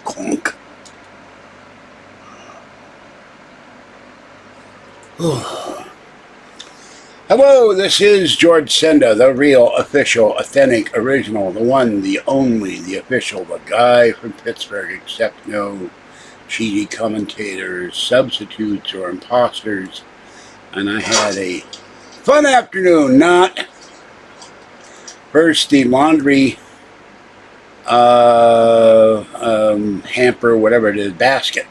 Clunk. Hello, this is George Senda, the real, official, authentic, original, the one, the only, the official, the guy from Pittsburgh, except no cheaty commentators, substitutes, or imposters. And I had a fun afternoon. Not first the laundry hamper, whatever it is, basket,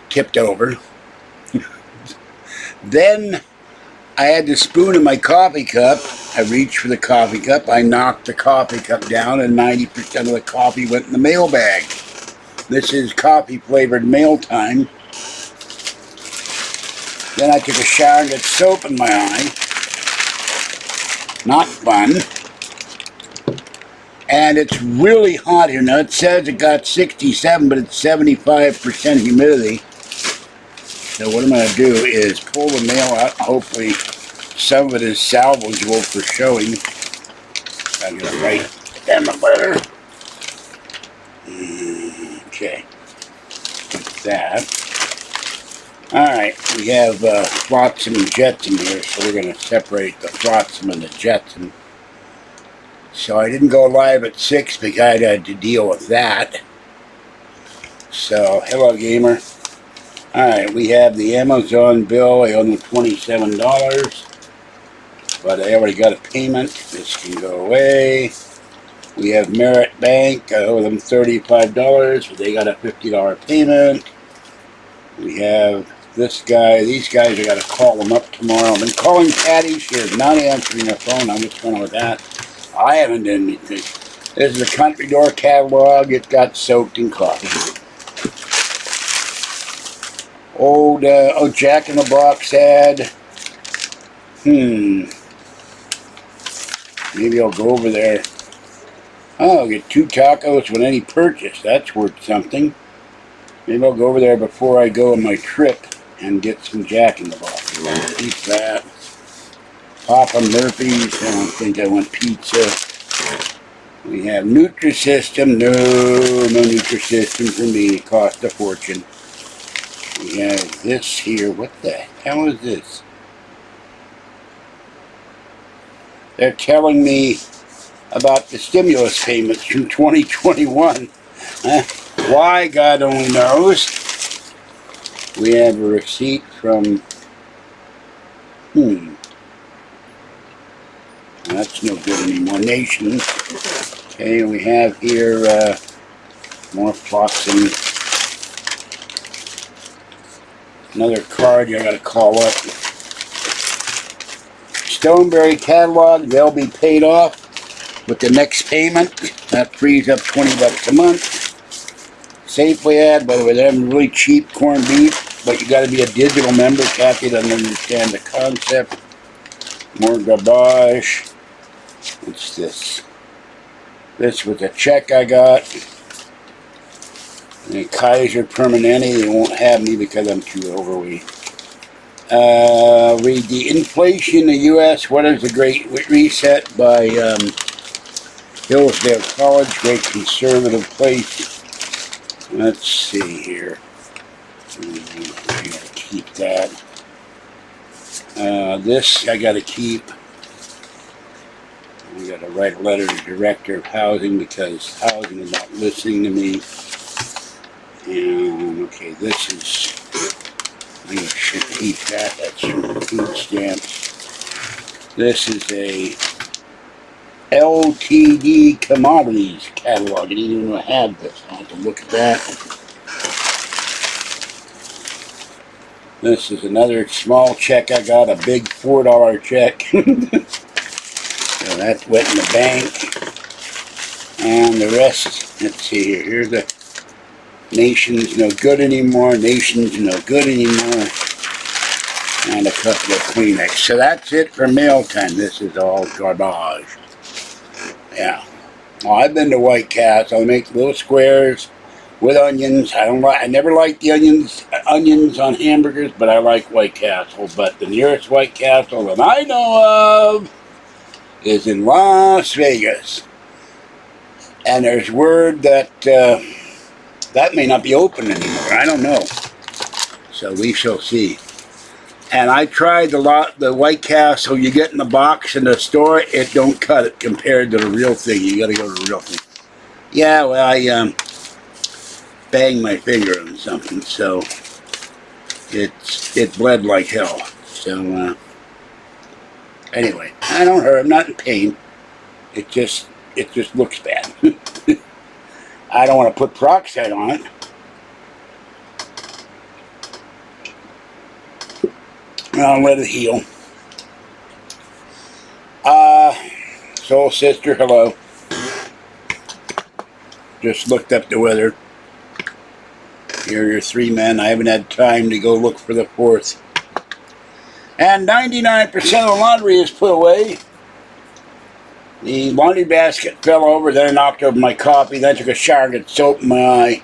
tipped over. Then I had the spoon in my coffee cup. I reached for the coffee cup. I knocked the coffee cup down, and 90% of the coffee went in the mail bag. This is coffee-flavored mail time. Then I took a shower and got soap in my eye. Not fun. And it's really hot here. Now, it says it got 67, but it's 75% humidity. So what I'm going to do is pull the mail out. Hopefully some of it is salvageable for showing. I'm going to write down the letter. Okay. Like that. Alright, we have flotsam and jetsam here, so we're going to separate the flotsam and the jetsam. So I didn't go live at 6 because I had to deal with that. So, hello gamer. Alright, we have the Amazon bill. I owe them $27. But I already got a payment. This can go away. We have Merit Bank. I owe them $35. But they got a $50 payment. We have this guy. These guys, I got to call them up tomorrow. I've been calling Patty. She is not answering her phone. I'm just going with that. I haven't done anything. This is the Country Door catalog. It got soaked in coffee. Old Jack in the Box ad. Maybe I'll go over there. Oh, I'll get 2 tacos with any purchase. That's worth something. Maybe I'll go over there before I go on my trip and get some Jack in the Box. Keep that. Papa Murphy's. I don't think I want pizza. We have Nutrisystem. No Nutrisystem for me. It cost a fortune. We have this here. What the hell is this? They're telling me about the stimulus payments from 2021. Why, God only knows. We have a receipt from... That's no good anymore. Nation. Okay, we have here more flotsam. Another card I gotta call up. Stoneberry catalog, they'll be paid off with the next payment. That frees up $20 a month. Safeway ad, by the way, they're having really cheap corned beef, but you gotta be a digital member. Kathy doesn't understand the concept. More garbage. What's this? This was a check I got. And Kaiser Permanente, they won't have me because I'm too overweight. Read the Inflation in the U.S. What is the Great Reset by Hillsdale College. Great conservative place. Let's see here. I gotta keep that. This I gotta keep. I gotta write a letter to the Director of Housing because housing is not listening to me. And okay, this is, I should keep that. That's from food stamps. This is a LTD Commodities catalog. I didn't even know I had this. I'll have to look at that. This is another small check I got, a big $4 check. So that went in the bank. And the rest, let's see here. Here's the Nation's no good anymore. Nation's no good anymore. And a couple of Kleenex. So that's it for mail time. This is all garbage. Yeah. Well, I've been to White Castle. I make little squares with onions. I never liked the onions on hamburgers, but I like White Castle. But the nearest White Castle that I know of is in Las Vegas. And there's word that that may not be open anymore. I don't know. So we shall see. And I tried the White Castle you get in the box in the store. It don't cut it compared to the real thing. You got to go to the real thing. Yeah, well, I banged my finger on something, so it bled like hell. So anyway, I don't hurt. I'm not in pain. It just looks bad. I don't want to put peroxide on it. I'll let it heal. Soul Sister, hello. Just looked up the weather. Here are your 3 men. I haven't had time to go look for the 4th. And 99% of the laundry is put away. The laundry basket fell over, then I knocked over my coffee, then I took a shower and got soap in my eye.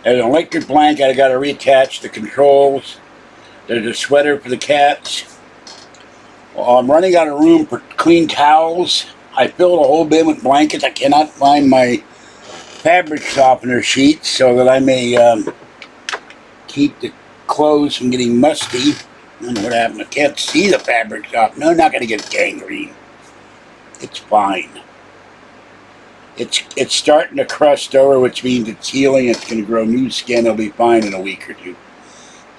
There's an electric blanket, I gotta reattach the controls. There's a sweater for the cats. Well, I'm running out of room for clean towels. I filled a whole bin with blankets. I cannot find my fabric softener sheets so that I may keep the clothes from getting musty. I don't know what happened. I can't see the fabric softener. No, I'm not going to get gangrene. It's fine. It's starting to crust over, which means it's healing. It's going to grow new skin. It'll be fine in a week or two.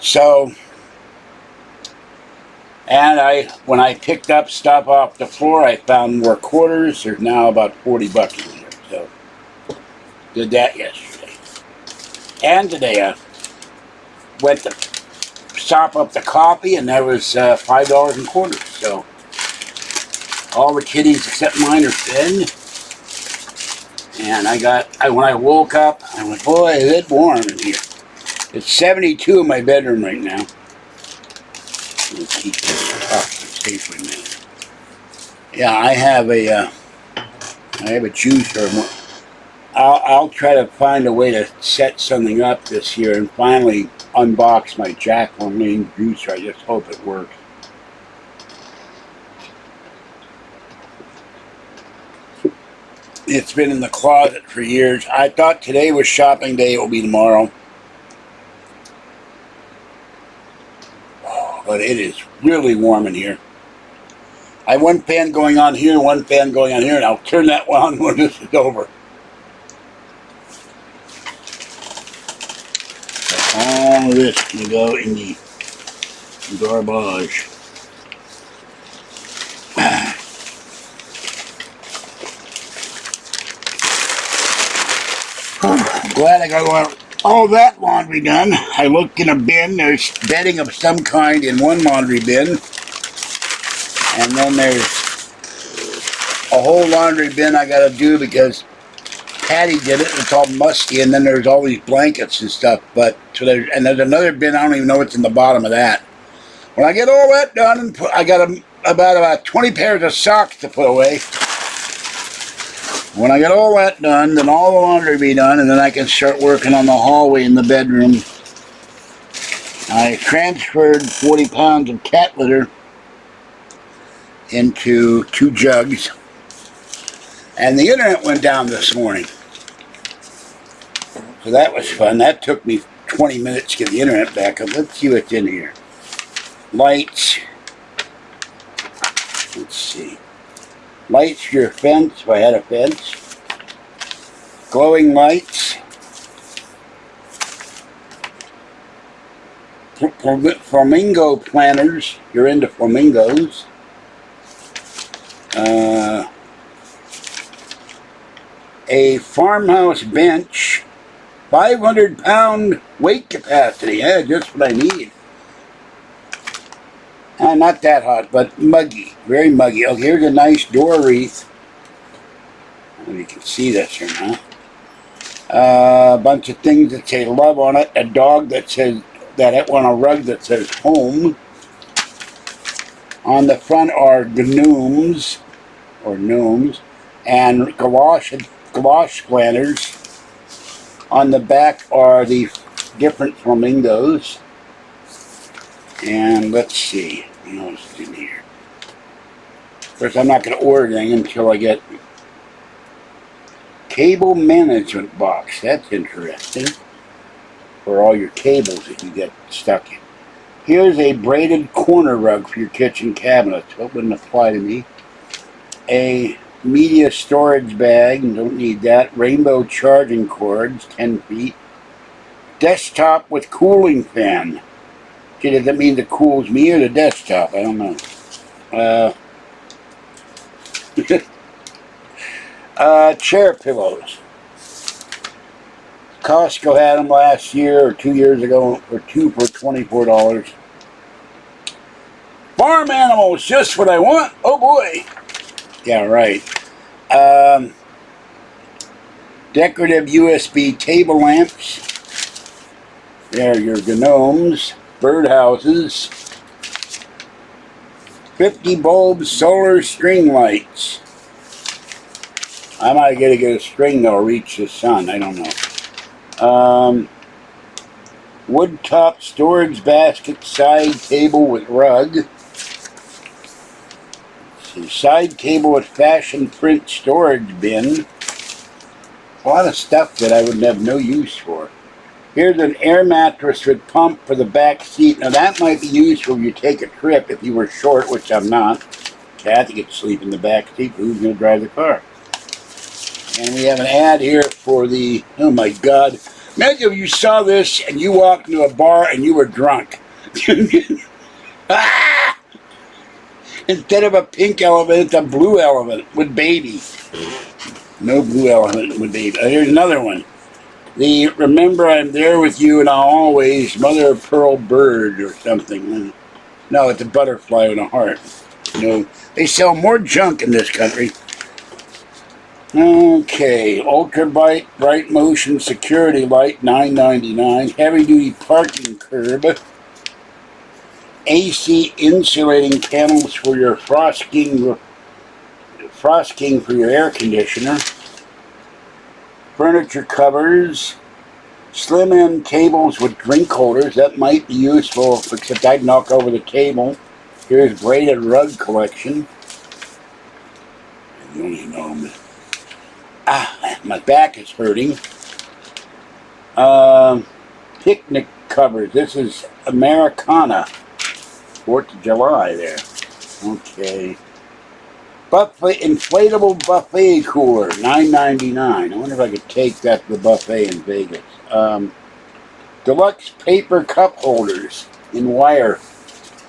So, and when I picked up stuff off the floor, I found more quarters. There's now about 40 bucks in here. So, did that yesterday. And today I went to sop up the coffee, and there was $5 and quarters. So, all the kitties except mine are fed. And when I woke up, I went, boy, is it warm in here. It's 72 in my bedroom right now. Let's keep this coffee safe for a minute. Yeah, I have a juicer. I'll try to find a way to set something up this year and finally unbox my Jack LaLanne juicer. I just hope it works. It's been in the closet for years. I thought today was shopping day. It will be tomorrow. But it is really warm in here. I have one fan going on here, one fan going on here, and I'll turn that one on when this is over. All of this can go in the garbage. I'm glad I got all that laundry done. I looked in a bin. There's bedding of some kind in one laundry bin. And then there's a whole laundry bin I got to do because Patty did it. It's all musty. And then there's all these blankets and stuff. And there's another bin. I don't even know what's in the bottom of that. When I get all that done, I got about 20 pairs of socks to put away. When I get all that done, then all the laundry will be done, and then I can start working on the hallway in the bedroom. I transferred 40 pounds of cat litter into 2 jugs, and the internet went down this morning. So that was fun. That took me 20 minutes to get the internet back up. Let's see what's in here. Lights. Let's see. Lights for your fence, if I had a fence. Glowing lights. Flamingo planters. You're into flamingos. A farmhouse bench. 500-pound weight capacity. Yeah, just what I need. Not that hot, but muggy. Very muggy. Oh, here's a nice door wreath. I don't know if you can see this or not. A bunch of things that say love on it. A dog that says, on a rug that says home. On the front are gnomes, and gouache planters. On the back are the different flamingos. And let's see. What else is in here? course, I'm not going to order anything until I get cable management box. That's interesting. For all your cables that you get stuck in. Here's a braided corner rug for your kitchen cabinets. That wouldn't apply to me. A media storage bag. Don't need that. Rainbow charging cords, 10 feet. Desktop with cooling fan. Gee, does that mean it cools me or the desktop? I don't know. Chair pillows. Costco had them last year or 2 years ago for two for $24. Farm animals, just what I want. Oh boy. Yeah, right. Decorative USB table lamps. There are your gnomes. Birdhouses. 50 bulb solar string lights. I might get a string that'll reach the sun. I don't know. Wood top storage basket side table with rug. Side table with fashion print storage bin. A lot of stuff that I would have no use for. Here's an air mattress with pump for the back seat. Now that might be useful if you take a trip if you were short, which I'm not. Kathy could sleep in the back seat. Who's going to drive the car? And we have an ad here for the, oh my God. Imagine if you saw this and you walked into a bar and you were drunk. Ah! Instead of a pink elephant, it's a blue elephant with baby. No blue elephant with baby. Here's another one. The Remember I'm There With You and I'll Always Mother of Pearl Bird or something. No, it's a butterfly with a heart. No, they sell more junk in this country. Okay, Ultra Bright Motion Security Light, $9.99. Heavy Duty Parking Curb. AC insulating panels for your frosting for your air conditioner. Furniture covers. Slim end tables with drink holders. That might be useful, except I'd knock over the table. Here's braided rug collection. You don't even know them. My back is hurting. Picnic covers. This is Americana. 4th of July there. Okay. Buffet, inflatable buffet cooler, $9.99. I wonder if I could take that to the buffet in Vegas. Deluxe paper cup holders in wire.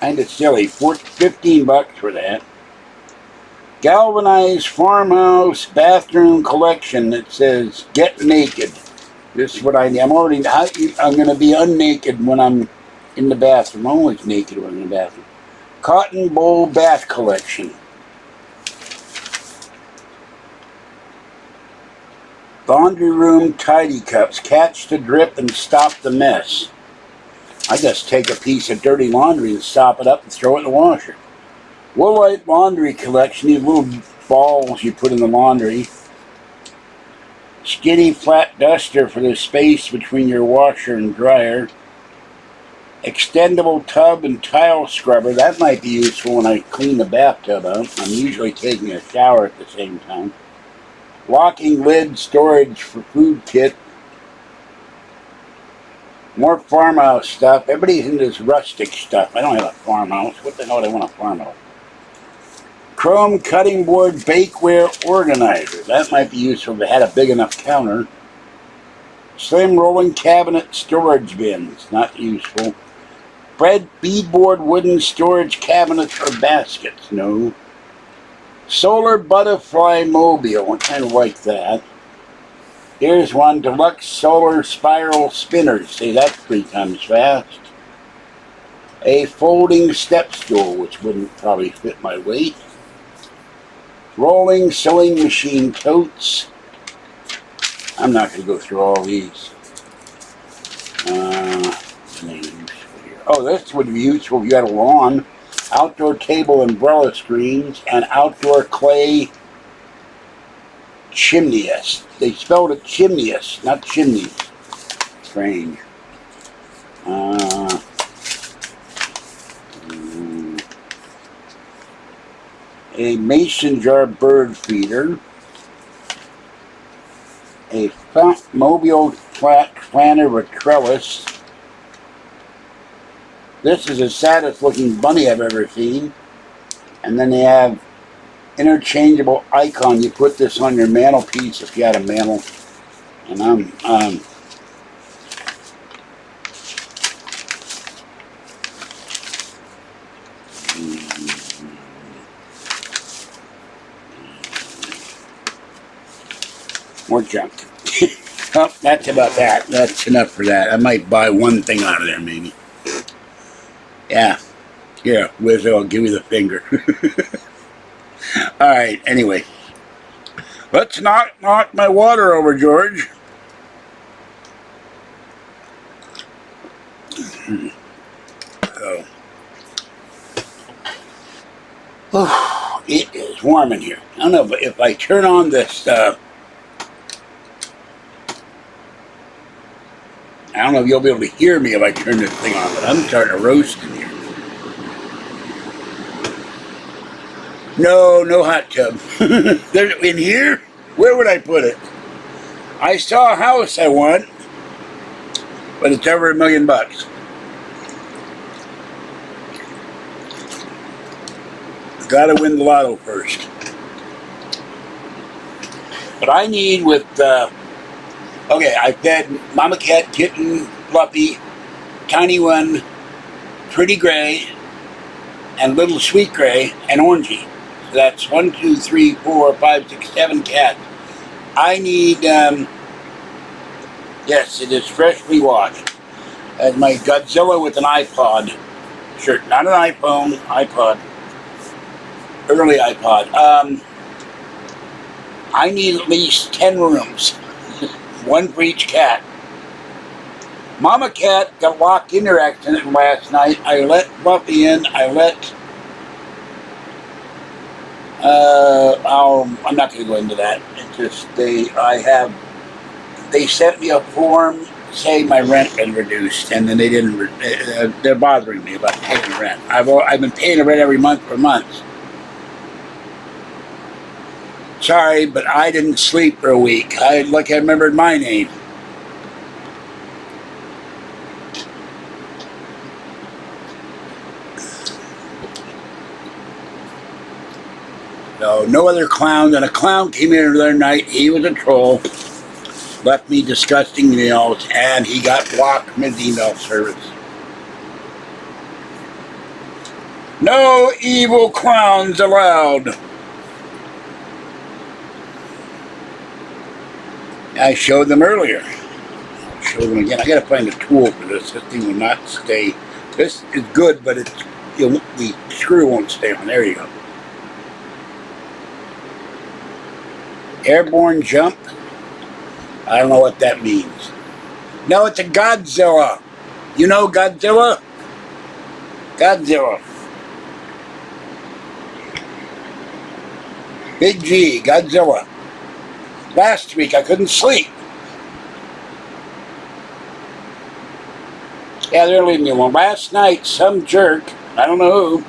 Kind of silly. $15 for that. Galvanized farmhouse bathroom collection that says "Get Naked." This is what I need. I'm going to be unnaked when I'm in the bathroom. I'm always naked when I'm in the bathroom. Cotton bowl bath collection. Laundry room tidy cups. Catch the drip and stop the mess. I just take a piece of dirty laundry and stop it up and throw it in the washer. Woolite laundry collection. These little balls you put in the laundry. Skinny flat duster for the space between your washer and dryer. Extendable tub and tile scrubber. That might be useful when I clean the bathtub out. I'm usually taking a shower at the same time. Locking lid storage for food kit. More farmhouse stuff. Everybody's into this rustic stuff. I don't have a farmhouse. What the hell do I want a farmhouse? Chrome cutting board bakeware organizer. That might be useful if it had a big enough counter. Slim rolling cabinet storage bins. Not useful. Beadboard wooden storage cabinets or baskets. No. Solar butterfly mobile. I kind of like that. Here's one. Deluxe solar spiral spinners. See, that's 3 times fast. A folding step stool, which wouldn't probably fit my weight. Rolling sewing machine totes. I'm not going to go through all these. Oh, this would be useful if you had a lawn. Outdoor table umbrella screens and outdoor clay chimneys. They spelled it chimneys, not chimneys. Strange. a mason jar bird feeder, a mobile flat planter with trellis. This is the saddest looking bunny I've ever seen. And then they have interchangeable icon. You put this on your mantelpiece if you had a mantel. And more junk. Oh, that's about that. That's enough for that. I might buy one thing out of there, maybe. Yeah. Here, Wizzo, I'll give you the finger. Alright, anyway. Let's not knock my water over, George. Oh, it is warm in here. I don't know, but if I turn on this, I don't know if you'll be able to hear me if I turn this thing on, but I'm starting to roast in here. No hot tub. There's in here? Where would I put it? I saw a house I want, but it's over $1 million. Gotta win the lotto first. But I need with, okay, I fed Mama Cat, Kitten, Fluffy, Tiny One, Pretty Gray, and Little Sweet Gray, and Orangey. So that's 1, 2, 3, 4, 5, 6, 7 cats. I need, yes, it is freshly washed. As my Godzilla with an iPod shirt. Not an iPhone, iPod. Early iPod. I need at least 10 rooms. One for each cat. Mama Cat got locked in her accident last night. I let Fluffy in. I let... I'm not going to go into that. It's just they sent me a form saying my rent been reduced, and then they didn't. They're bothering me about paying rent. I've been paying the rent every month for months. Sorry, but I didn't sleep for a week. I remembered my name. So, no other clown. And a clown came in the other night. He was a troll. Left me disgusting emails, and he got blocked from his email service. No evil clowns allowed. I showed them earlier. I'll show them again. I gotta find a tool for this. This thing will not stay. This is good, but the screw won't stay on. There you go. Airborne jump. I don't know what that means. No, it's a Godzilla. You know Godzilla? Godzilla. Big G, Godzilla. Last week I couldn't sleep. Yeah, they're leaving me alone. Last night, some jerk, I don't know who,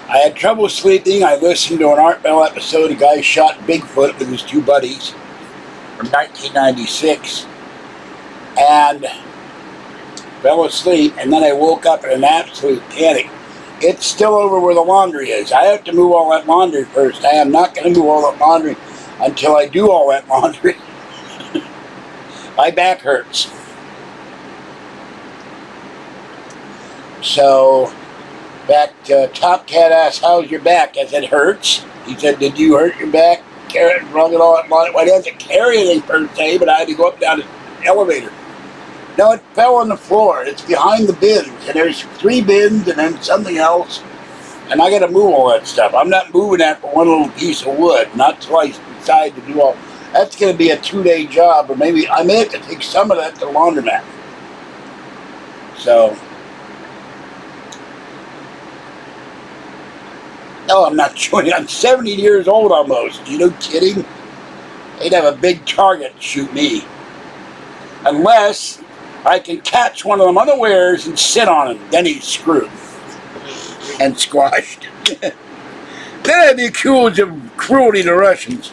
I had trouble sleeping. I listened to an Art Bell episode. A guy shot Bigfoot with his 2 buddies from 1996 and fell asleep, and then I woke up in an absolute panic. It's still over where the laundry is. I have to move all that laundry first. I am not going to move all that laundry until I do all that laundry. My back hurts. So, back to Top Cat asked, how's your back? I said, hurts. He said, did you hurt your back? Carry it, run it all at once. Well, I didn't carry anything per se, but I had to go up and down the elevator. No, it fell on the floor. It's behind the bins, and there's 3 bins and then something else, and I got to move all that stuff. I'm not moving that for one little piece of wood, not till I decide to do all. That's going to be a 2-day job, or maybe I may have to take some of that to the laundromat. So, no, I'm not joining. I'm 70 years old almost. You know, kidding? They'd have a big target to shoot me, unless I can catch one of them unawares and sit on him. Then he's screwed. and squashed. Then I'd be accused of cruelty to Russians.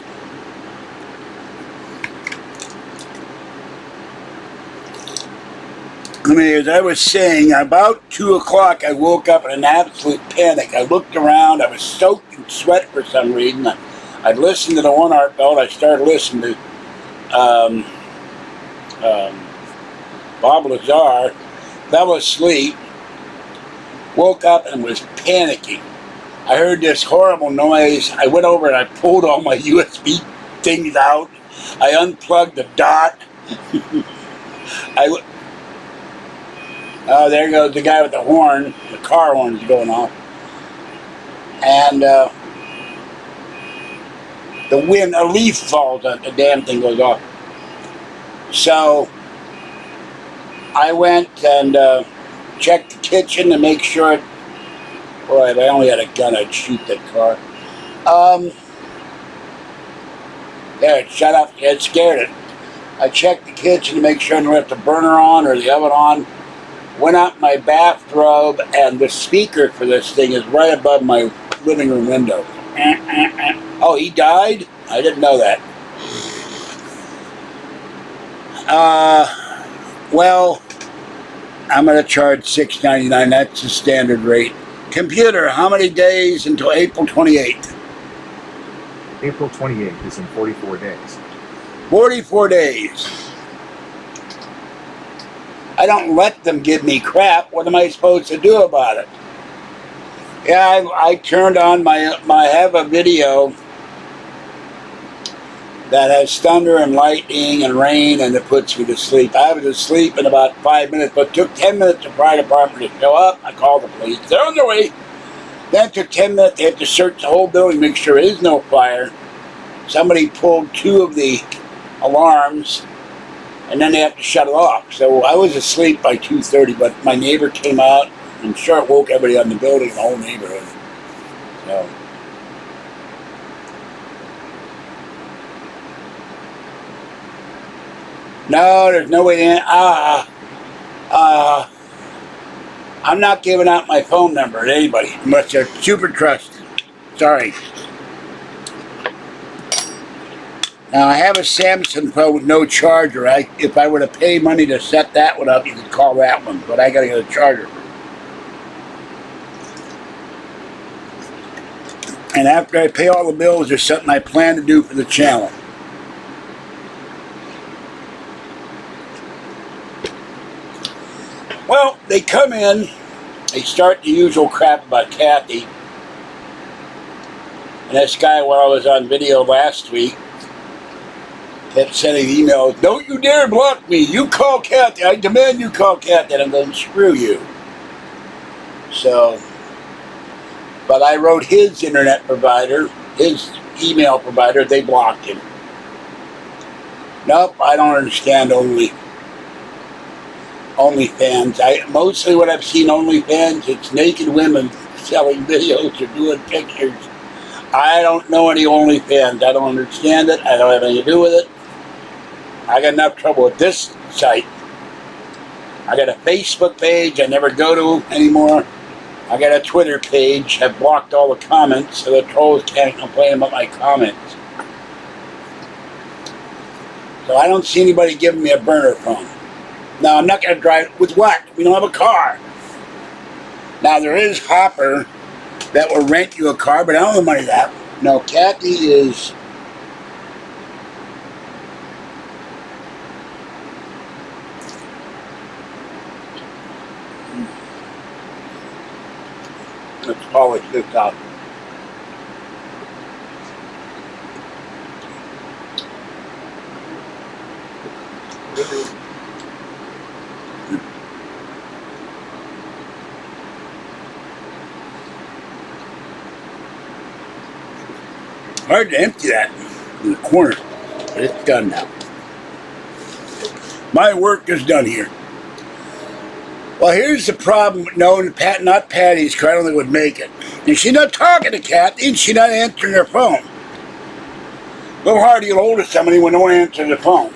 I mean, as I was saying, about 2 o'clock, I woke up in an absolute panic. I looked around. I was soaked in sweat for some reason. I'd listened to the One Heart Belt. I started listening to Bob Lazar. Fell asleep. Woke up and was panicking. I heard this horrible noise. I went over and I pulled all my USB things out. I unplugged the dot. There goes the guy with the horn. The car horn's going off. And the wind, a leaf falls on the damn thing goes off. So I went and checked the kitchen to make sure it. Boy, if I only had a gun, I'd shoot that car. There, it shut off. It scared it. I checked the kitchen to make sure I didn't have the burner on or the oven on. Went out in my bathrobe, and the speaker for this thing is right above my living room window. Oh, he died? I didn't know that. Well, I'm going to charge $6.99. That's the standard rate. Computer, how many days until April 28th? April 28th is in 44 days. 44 days. I don't let them give me crap. What am I supposed to do about it? Yeah, I turned on I have a video that has thunder and lightning and rain, and it puts me to sleep. I was asleep in about 5 minutes, but it took 10 minutes for the fire department to show up. I called the police. They're on their way. Then it took 10 minutes. They had to search the whole building, make sure there is no fire. Somebody pulled 2 of the alarms, and then they have to shut it off. So I was asleep by 2:30, but my neighbor came out, and sure it woke everybody in the building, the whole neighborhood. So. No, there's no way in. I'm not giving out my phone number to anybody unless they're super trusted. Sorry. Now, I have a Samsung phone with no charger. If I were to pay money to set that one up, you could call that one, but I got to get a charger. And after I pay all the bills, there's something I plan to do for the channel. Well, they come in, they start the usual crap about Kathy. And this guy, while I was on video last week, kept sending emails, "Don't you dare block me. You call Kathy. I demand you call Kathy." And I'm going, screw you. So, but I wrote his internet provider, his email provider, they blocked him. Nope, I don't understand OnlyFans. Mostly what I've seen OnlyFans, it's naked women selling videos or doing pictures. I don't know any OnlyFans. I don't understand it. I don't have anything to do with it. I got enough trouble with this site. I got a Facebook page I never go to anymore. I got a Twitter page. I've blocked all the comments so the trolls can't complain about my comments. So I don't see anybody giving me a burner phone. Now, I'm not going to drive with what? We don't have a car. Now, there is Hopper that will rent you a car, but I don't have the money for that. No, Kathy is... Let's polish this up. Hard to empty that in the corner, but it's done now. My work is done here. Well, here's the problem. No, not Patty's car. I don't think would make it. And she's not talking to Kathy, and she's not answering her phone. A little hard to get hold of somebody when no one answers the phone.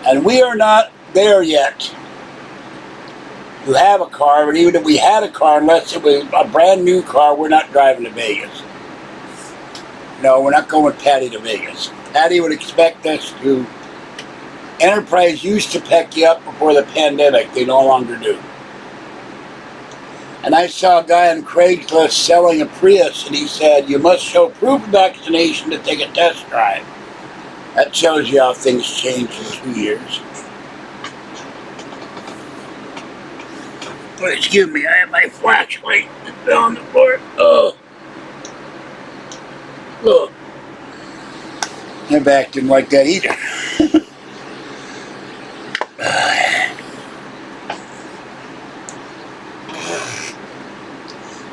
And we are not there yet. who have a car, but even if we had a car, unless it was a brand new car, we're not driving to Vegas. No, we're not going with Patty to Vegas. Patty would expect us to. Enterprise used to pick you up before the pandemic. They no longer do. And I saw a guy on Craigslist selling a Prius, and he said, you must show proof of vaccination to take a test drive. That shows you how things change in 2 years. But excuse me, I have my flashlight on the floor. Oh. Look. My back didn't like that either.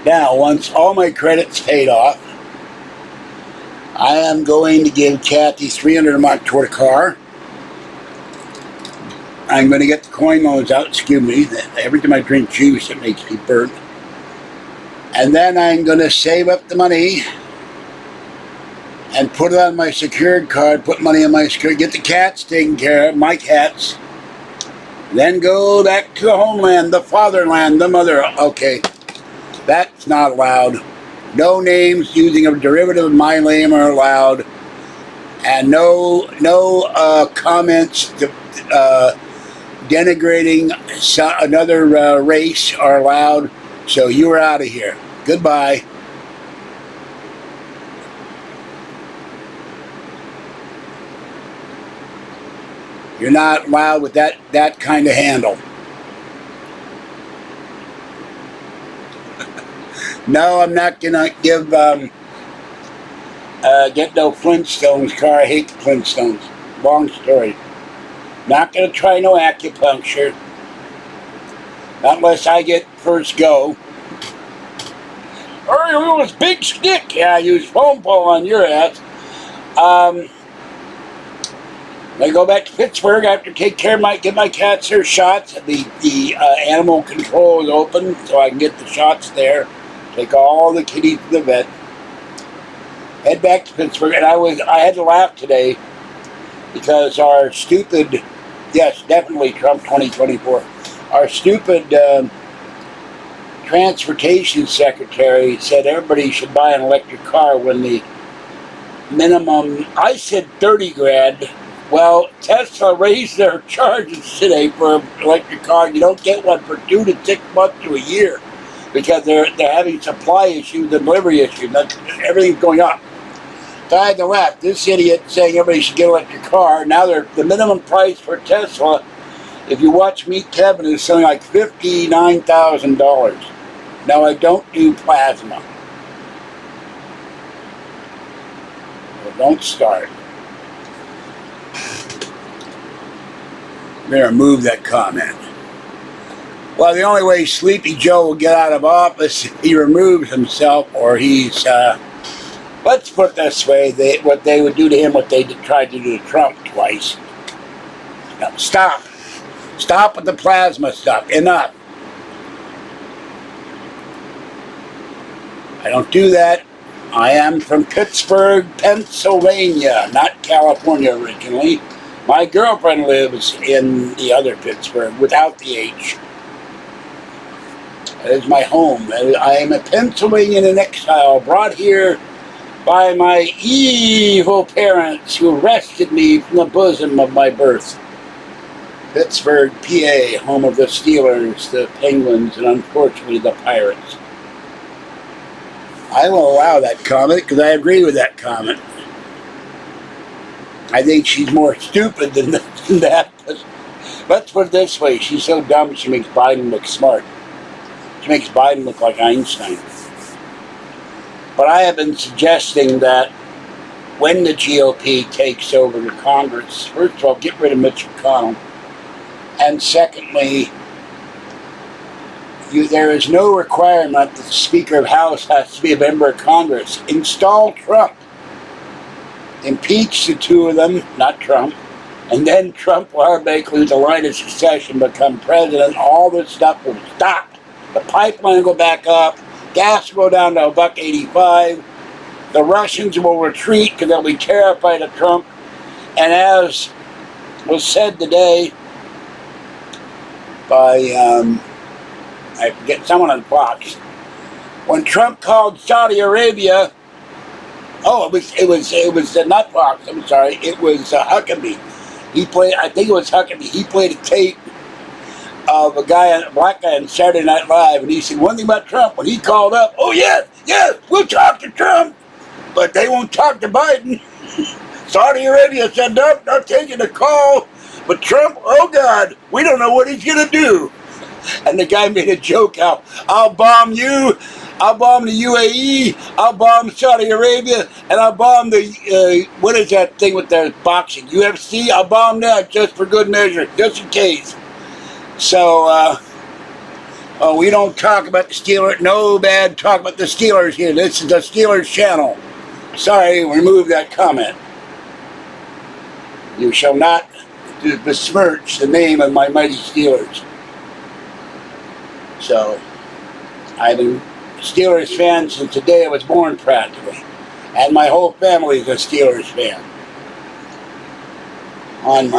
Now, once all my credits paid off, I am going to give Kathy $300 a month toward a car. I'm going to get the coin loans out. Excuse me. Every time I drink juice, it makes me burp. And then I'm going to save up the money and put it on my secured card, put money on my secured, get the cats taken care of, my cats. Then go back to the homeland, the fatherland, the mother. Okay, that's not allowed. No names using a derivative of my name are allowed. And no comments denigrating another race are allowed. So you are out of here. Goodbye. You're not allowed with that kind of handle. No, I'm not gonna give get no Flintstones car. I hate the Flintstones. Long story. Not gonna try no acupuncture. Not unless I get first go. Or you use big stick. Yeah, I use foam pole on your ass. I go back to Pittsburgh after take care of get my cats their shots. The animal control is open, so I can get the shots there. Take all the kitties to the vet. Head back to Pittsburgh, and I had to laugh today because our stupid, yes, definitely Trump 2024. Our stupid transportation secretary said everybody should buy an electric car when the minimum. I said 30 grand. Well, Tesla raised their charges today for an electric car. You don't get one for 2 to 6 months to a year because they're having supply issues and delivery issues. Everything's going up. So I had to laugh. This idiot saying everybody should get an electric car. Now the minimum price for Tesla, if you watch Meet Kevin, is something like $59,000. Now I don't do plasma. So don't start. I'm going to remove that comment. Well, the only way Sleepy Joe will get out of office if he removes himself or he's, let's put it this way, what they would do to him, what they tried to do to Trump twice. Now, stop. Stop with the plasma stuff. Enough. I don't do that. I am from Pittsburgh, Pennsylvania, not California originally. My girlfriend lives in the other Pittsburgh without the H. That is my home. I am a Pennsylvanian in exile, brought here by my evil parents who wrested me from the bosom of my birth. Pittsburgh, PA, home of the Steelers, the Penguins, and unfortunately the Pirates. I will allow that comment because I agree with that comment. I think she's more stupid than that. Let's put it this way. She's so dumb she makes Biden look smart. She makes Biden look like Einstein. But I have been suggesting that when the GOP takes over the Congress, first of all, get rid of Mitch McConnell. And secondly, there is no requirement that the Speaker of the House has to be a member of Congress. Install Trump. Impeach the two of them, not Trump, and then Trump will automatically lose the line of succession, become president. All this stuff will stop. The pipeline will go back up. Gas will go down to $1.85. The Russians will retreat because they'll be terrified of Trump. And as was said today by I forget, someone on Fox. When Trump called Saudi Arabia, it was not Fox, I'm sorry, it was Huckabee. I think it was Huckabee, he played a tape of a black guy on Saturday Night Live, and he said one thing about Trump, when he called up, oh yes, we'll talk to Trump, but they won't talk to Biden. Saudi Arabia said, nope, not taking the call, but Trump, oh God, we don't know what he's going to do. And the guy made a joke out, I'll bomb you, I'll bomb the UAE, I'll bomb Saudi Arabia, and I'll bomb the, what is that thing with the boxing, UFC, I'll bomb that just for good measure, just in case. So, we don't talk about the Steelers, no bad talk about the Steelers here. This is the Steelers channel. Sorry, remove that comment. You shall not besmirch the name of my mighty Steelers. So, I've been a Steelers fan since the day I was born practically. And my whole family is a Steelers fan. On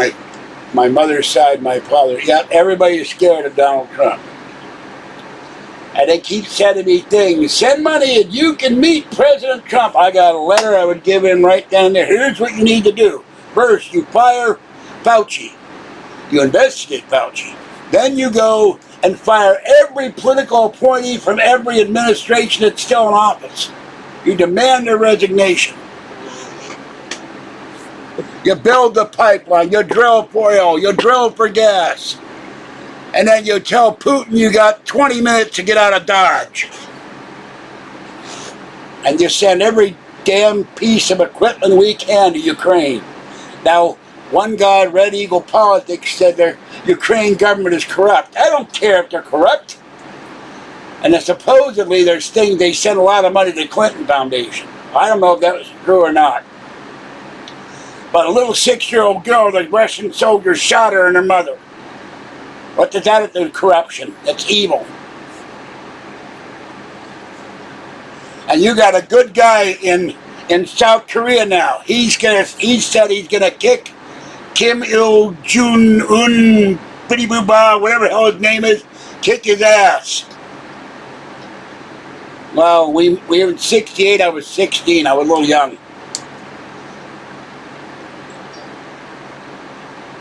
my mother's side, my father, yeah, everybody is scared of Donald Trump. And they keep sending me things, send money and you can meet President Trump. I got a letter I would give him right down there. Here's what you need to do. First, you fire Fauci. You investigate Fauci. Then you go and fire every political appointee from every administration that's still in office. You demand their resignation. You build the pipeline, you drill for oil, you drill for gas. And then you tell Putin you got 20 minutes to get out of Dodge. And you send every damn piece of equipment we can to Ukraine. Now, one guy, Red Eagle Politics, said their Ukraine government is corrupt. I don't care if they're corrupt. And supposedly there's things, they send a lot of money to the Clinton Foundation. I don't know if that was true or not. But a little 6-year-old girl, the Russian soldiers shot her and her mother. What does that have to do with corruption? That's evil. And you got a good guy in South Korea now. He said he's gonna kick Kim Il-jung-un, whatever the hell his name is, kick his ass. Well, we were in 68, I was 16, I was a little young.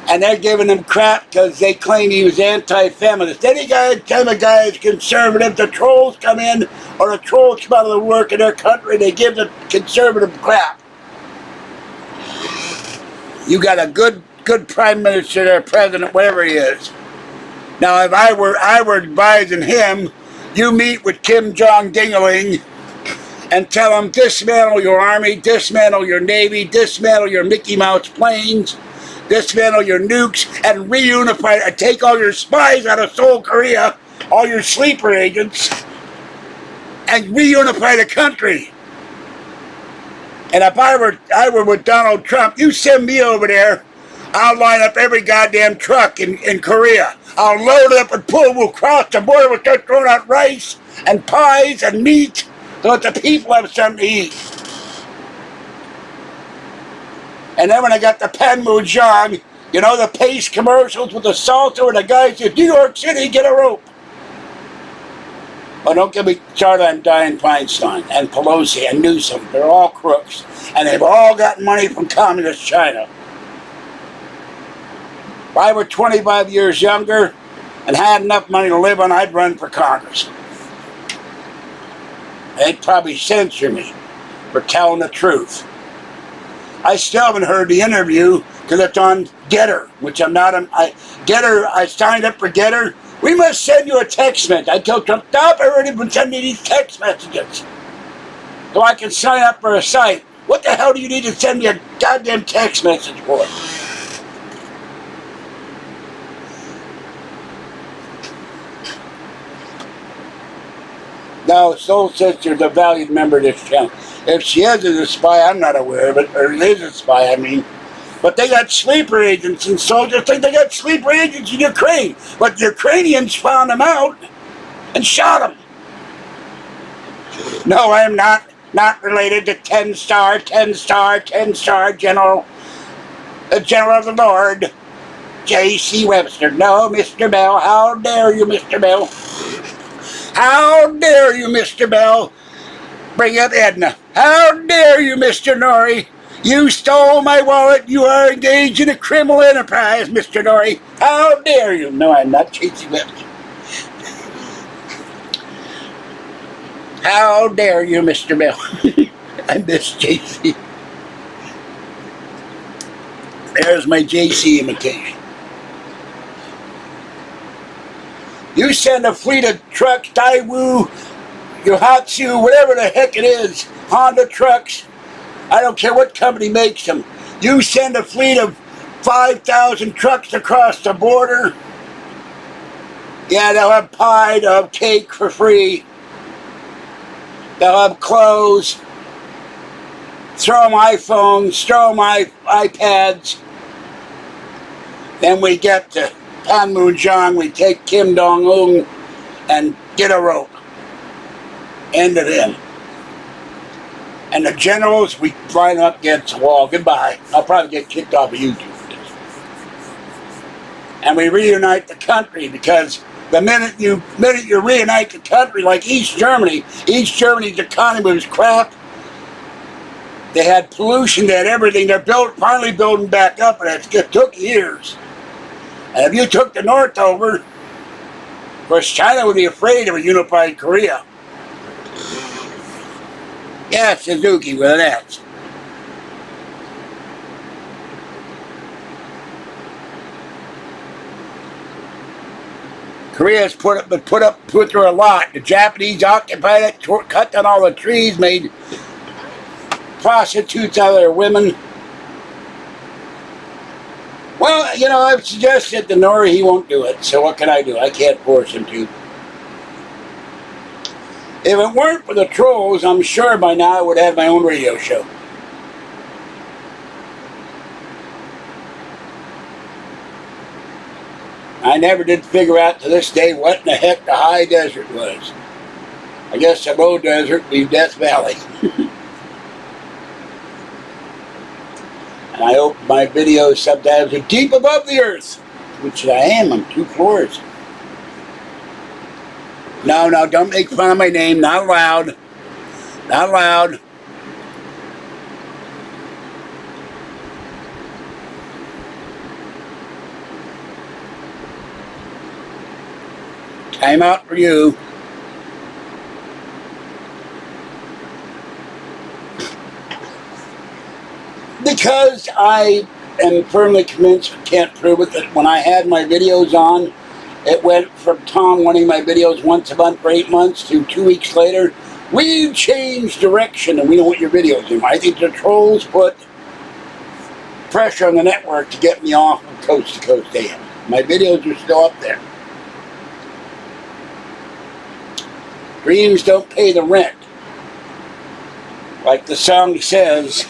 And they're giving him crap because they claim he was anti-feminist. Any time a guy is conservative, the trolls come in, or the trolls come out of the work in their country, they give the conservative crap. You got a good prime minister or president, whatever he is. Now, if I were advising him, you meet with Kim Jong-dingeling and tell him, dismantle your army, dismantle your navy, dismantle your Mickey Mouse planes, dismantle your nukes, and reunify, and take all your spies out of Seoul, Korea, all your sleeper agents, and reunify the country. And if I were with Donald Trump, you send me over there, I'll line up every goddamn truck in Korea. I'll load it up and we'll cross the border, we'll start throwing out rice and pies and meat so that the people have something to eat. And then when I got the Panmujang, you know, the Pace commercials with the salsa where the guy said, New York City, get a rope. Well, don't get me started on Dianne Feinstein and Pelosi and Newsom. They're all crooks. And they've all got money from communist China. If I were 25 years younger and had enough money to live on, I'd run for Congress. They'd probably censor me for telling the truth. I still haven't heard the interview because it's on Getter, which I'm not. Getter, I signed up for Getter. We must send you a text message. I told Trump, stop already been sending me these text messages so I can sign up for a site. What the hell do you need to send me a goddamn text message for? Now, Soul Sister's a valued member of this channel. If she is a spy, I'm not aware of it, or is a spy, I mean. But they got sleeper agents, and soldiers think they got sleeper agents in Ukraine. But the Ukrainians found them out and shot them. No, I am not related to 10-star General, the General of the Lord, J.C. Webster. No, Mr. Bell, how dare you, Mr. Bell? How dare you, Mr. Bell? Bring up Edna. How dare you, Mr. Norrie? You stole my wallet. You are engaged in a criminal enterprise, Mr. Norrie. How dare you? No, I'm not J.C. Webster. How dare you, Mr. Bell? I miss J.C. There's my J.C. imitation. You send a fleet of trucks, Daewoo, Yohatsu, whatever the heck it is, Honda trucks. I don't care what company makes them. You send a fleet of 5,000 trucks across the border. Yeah, they'll have pie, they'll have cake for free. They'll have clothes. Throw them iPhones, throw them iPads. Then we get to Panmunjom, we take Kim Jong-un and get a rope. End of him. And the generals, we line up against the wall. Goodbye. I'll probably get kicked off of YouTube for this. And we reunite the country, because the minute you reunite the country, like East Germany's economy was crap. They had pollution, they had everything. They're finally building back up, and it took years. And if you took the North over, of course, China would be afraid of a unified Korea. Yeah, Suzuki with an S. Korea's put through a lot. The Japanese occupied it, cut down all the trees, made prostitutes out of their women. Well, you know, I've suggested to Norrie he won't do it, so what can I do? I can't force him to. If it weren't for the trolls, I'm sure by now I would have my own radio show. I never did figure out to this day what in the heck the high desert was. I guess the low desert would be Death Valley. And I hope my videos sometimes are deep above the earth, which I am. I'm 2 floors. No, don't make fun of my name. Not allowed. Not allowed. Time out for you. Because I am firmly convinced, can't prove it, that when I had my videos on, it went from Tom wanting my videos once a month for 8 months to 2 weeks later, we changed direction and we don't want your videos anymore. I think the trolls put pressure on the network to get me off of Coast to Coast AM. My videos are still up there. Dreams don't pay the rent. Like the song says,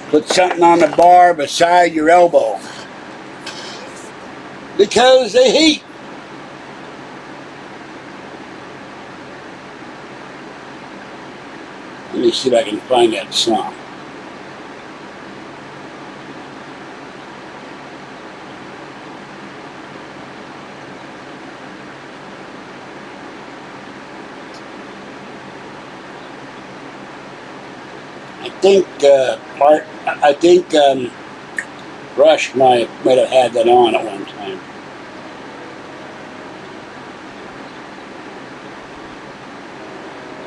put something on the bar beside your elbow. Because they hate. Let me see if I can find that song. I think Rush might have had that on at one time.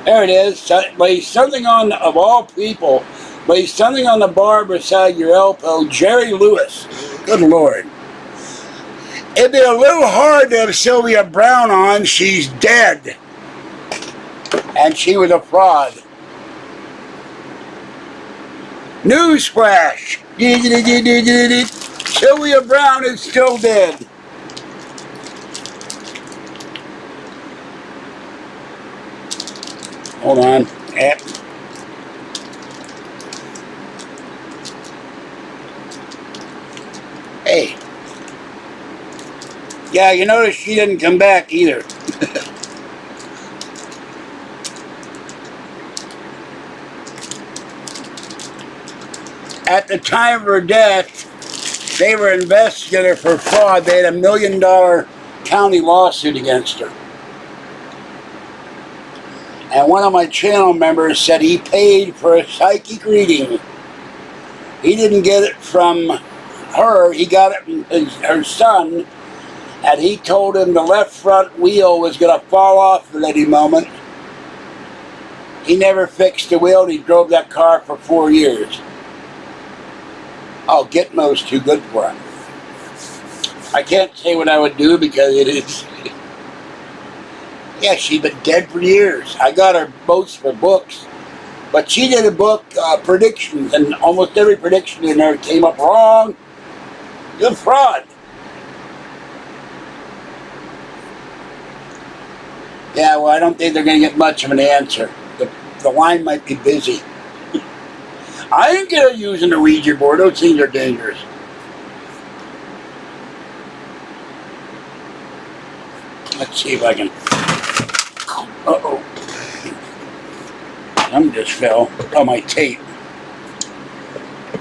There it is. Lay something on, of all people, lay something on the bar beside your elbow. Jerry Lewis. Good Lord. It'd be a little hard to have Sylvia Brown on. She's dead. And she was a fraud. Newsflash. Sylvia Brown is still dead. Hold on. Hey. Yeah, you notice she didn't come back either. At the time of her death, they were investigating her for fraud. They had $1 million county lawsuit against her. And one of my channel members said he paid for a psychic reading. He didn't get it from her, he got it from her son, and he told him the left front wheel was going to fall off at any moment. He never fixed the wheel, and he drove that car for 4 years. Oh, Gitmo's too good for him. I can't say what I would do because it is... Yeah, she's been dead for years. I got her most for books. But she did a book, predictions, and almost every prediction in there came up wrong. Good fraud. Yeah, well, I don't think they're going to get much of an answer. The line might be busy. I ain't going to use a Ouija board. Those things are dangerous. Let's see if I can... Uh-oh. Some just fell on my tape.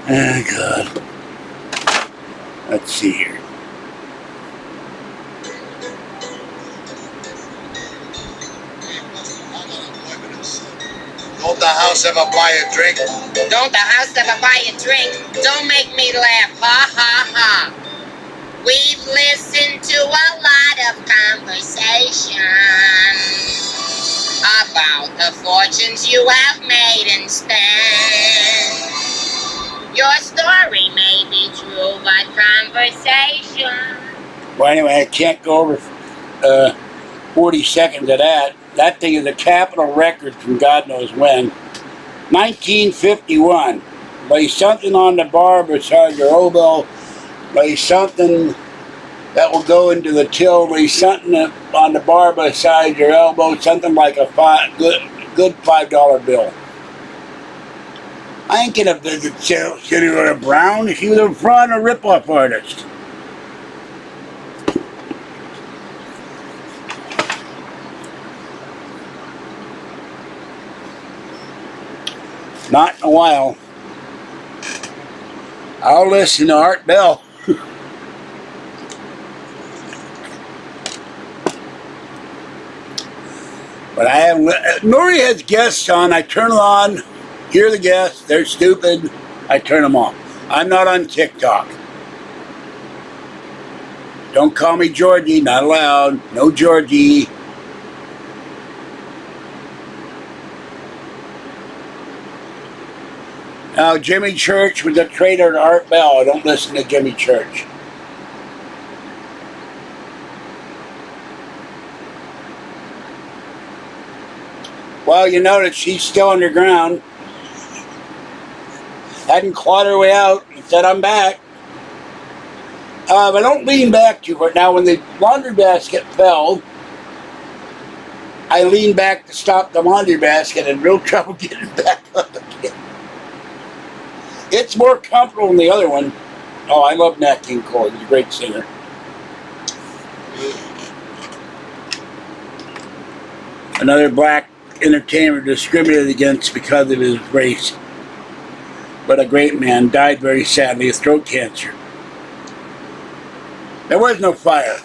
Oh, God. Let's see here. Don't the house ever buy a drink? Don't the house ever buy a drink? Don't make me laugh. Ha, ha, ha. We've listened to a lot of conversations about the fortunes you have made and spent. Your story may be true, but conversation... Well, anyway, I can't go over 40 seconds of that. That thing is a Capitol record from God knows when. 1951. Lay something on the bar beside your oboe. Lay something that will go into the till. Lay something on the bar beside your elbow. Something like a good $5 bill. I ain't gonna visit Senator Brown. She was a fraud and a rip-off artist. Not in a while. I'll listen to Art Bell. But I have... Nori has guests on. I turn them on. Hear the guests. They're stupid. I turn them off. I'm not on TikTok. Don't call me Georgie. Not allowed. No Georgie. Now, Jimmy Church was a traitor to Art Bell. I don't listen to Jimmy Church. Well, you notice she's still underground. Hadn't clawed her way out and said, I'm back. But don't lean back too far. Now, when the laundry basket fell, I leaned back to stop the laundry basket and real trouble getting back up again. It's more comfortable than the other one. Oh, I love Nat King Cole. He's a great singer. Another black entertainer discriminated against because of his race. But a great man, died very sadly of throat cancer. There was no fire.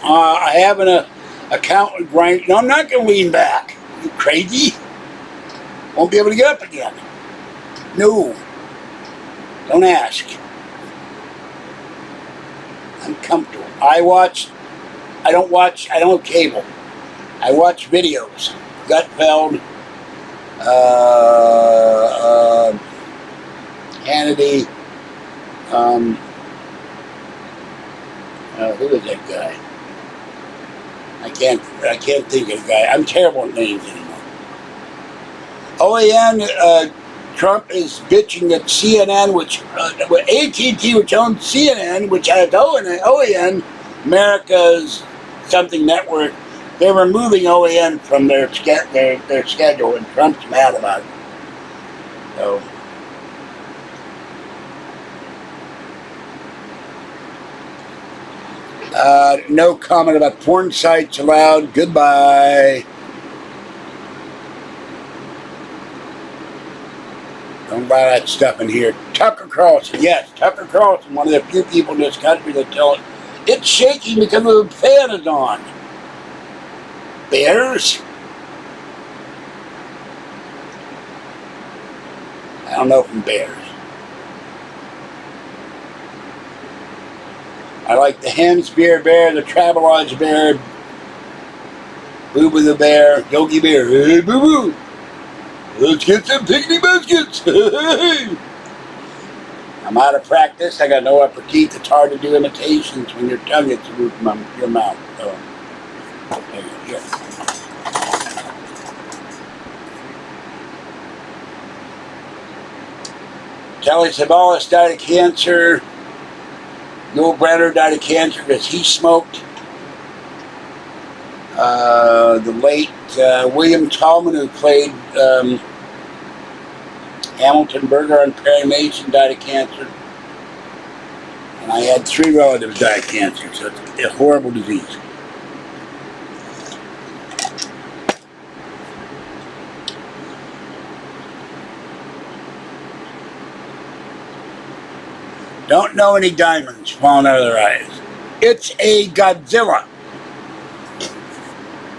I have an account with Brian. No, I'm not going to lean back. You crazy? Won't be able to get up again. No. Don't ask. I'm comfortable. I don't cable. I watch videos. Gutfeld, Hannity, who is that guy? I can't think of the guy. I'm terrible at names anymore. OAN, Trump is bitching at CNN, which AT&T, which owns CNN, which has OAN, America's something network. They're removing OAN from their schedule, and Trump's mad about it. So, no comment about porn sites allowed. Goodbye. Don't buy that stuff in here. Tucker Carlson, yes, Tucker Carlson, one of the few people in this country that tell it. It's shaking because the fan is on. Bears? I don't know from bears. I like the Hemspear bear, the Travelodge bear, Boo Boo the bear, Yogi Bear. Hey, Boo Boo, let's get some picnic baskets. I'm out of practice. I got no upper teeth. It's hard to do imitations when your tongue gets moved from your mouth. So, there you go. Telly Savalas died of cancer. Noel Brenner died of cancer because he smoked. The late William Tallman, who played Hamilton Berger on Perry Mason, died of cancer. And I had 3 relatives die of cancer, so it's a horrible disease. Don't know any diamonds falling out of their eyes. It's a Godzilla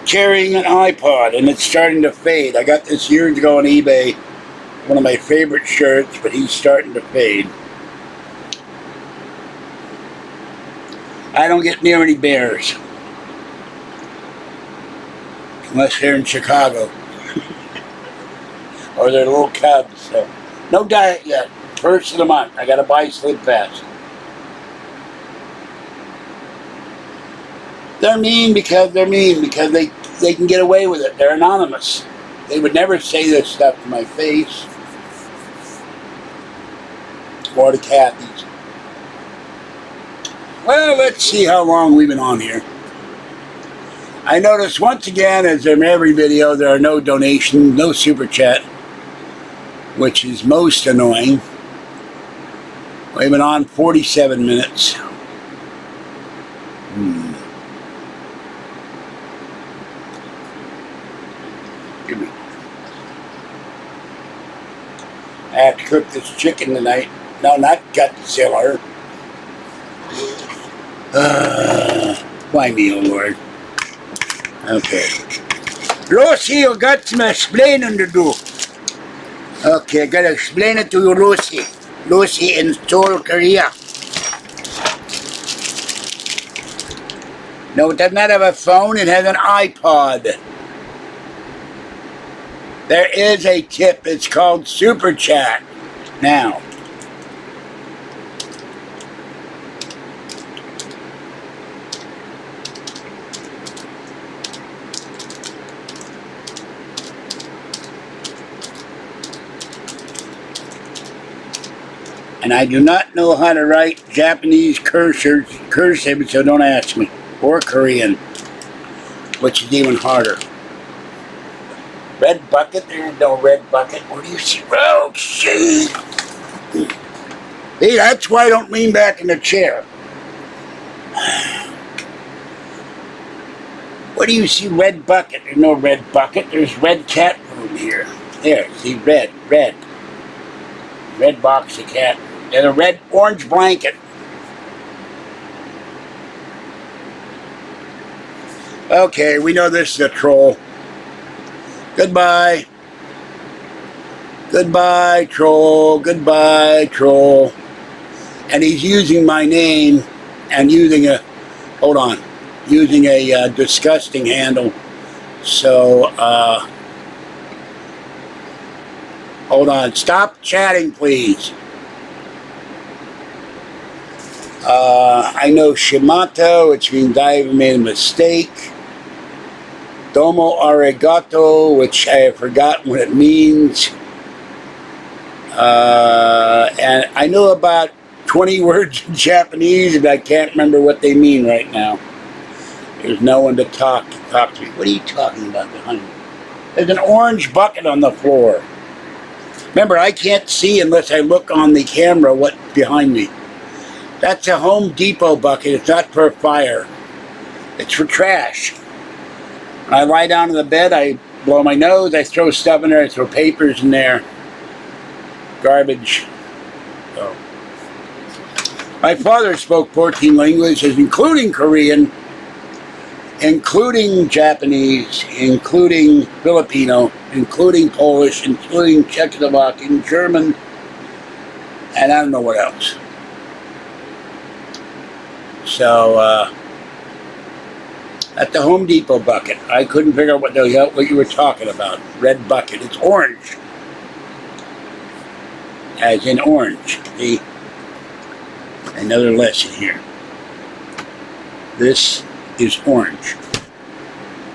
carrying an iPod, and it's starting to fade. I got this years ago on eBay, one of my favorite shirts, but he's starting to fade. I don't get near any bears. Unless they're in Chicago. Or they're little cubs. So. No diet yet. First of the month. I gotta buy Slip Fast. They're mean because they can get away with it. They're anonymous. They would never say this stuff to my face. Or to Kathy's. Well, let's see how long we've been on here. I notice once again, as in every video, there are no donations, no super chat, which is most annoying. We've been on 47 minutes. Give me. I have to cook this chicken tonight. No, not Godzilla. Why me, oh Lord? Okay. Rosie, you got some explaining to do. Okay, I gotta explain it to you, Lucy. Lucy in Seoul, Korea. No, it does not have a phone, it has an iPod. There is a tip, it's called Super Chat. Now. And I do not know how to write Japanese cursive, so don't ask me. Or Korean, which is even harder. Red bucket? There's no red bucket. What do you see? Oh, shit! See, that's why I don't lean back in the chair. What do you see? Red bucket? There's no red bucket. There's red cat food here. There, see, red. Red box of cat food. And a red orange blanket. Okay, we know this is a troll. Goodbye. Goodbye, troll. Goodbye, troll. And he's using my name and using a, hold on, using a disgusting handle. So, hold on. Stop chatting, please. I know Shimato, which means I have made a mistake. Domo arigato, which I have forgotten what it means. And I know about 20 words in Japanese, but I can't remember what they mean right now. There's no one to talk to me. What are you talking about behind me? There's an orange bucket on the floor. Remember, I can't see unless I look on the camera what's behind me. That's a Home Depot bucket. It's not for a fire. It's for trash. When I lie down in the bed, I blow my nose, I throw stuff in there, I throw papers in there. Garbage. So. My father spoke 14 languages, including Korean, including Japanese, including Filipino, including Polish, including Czechoslovakian, German, and I don't know what else. So, at the Home Depot bucket, I couldn't figure out what you were talking about. Red bucket. It's orange. As in orange. See? Another lesson here. This is orange.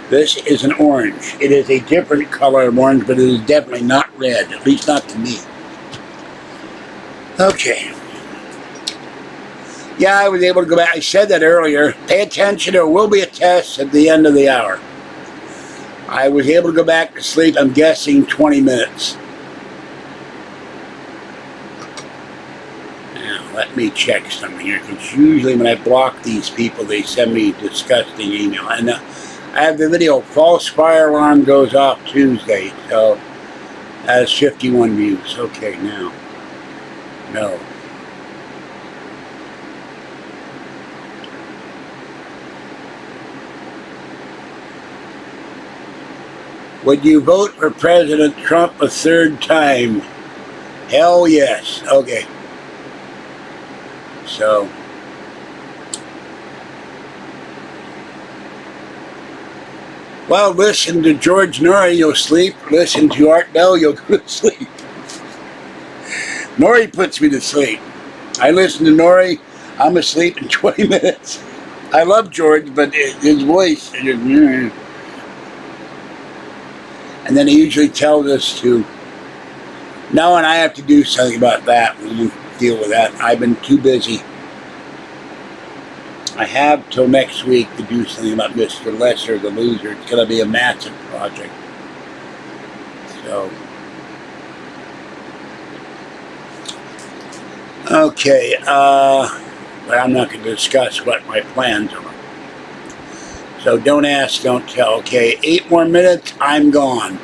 This is an orange. It is a different color of orange, but it is definitely not red. At least not to me. Okay. Yeah, I was able to go back. I said that earlier. Pay attention. There will be a test at the end of the hour. I was able to go back to sleep, I'm guessing 20 minutes. Now, let me check something here, because usually when I block these people, they send me disgusting email. And I have the video, false fire alarm goes off Tuesday. So, has 51 views. Okay, now. No. Would you vote for President Trump a third time? Hell yes. Okay. So. Well, listen to George Norrie, you'll sleep. Listen to Art Bell, you'll go to sleep. Norrie puts me to sleep. I listen to Norrie, I'm asleep in 20 minutes. I love George, but his voice... And then he usually tells us to, no, and I have to do something about that. We'll deal with that. I've been too busy. I have till next week to do something about Mr. Lesser, the Loser. It's going to be a massive project. So, okay, but I'm not going to discuss what my plans are. So don't ask, don't tell. Okay, 8 more minutes, I'm gone.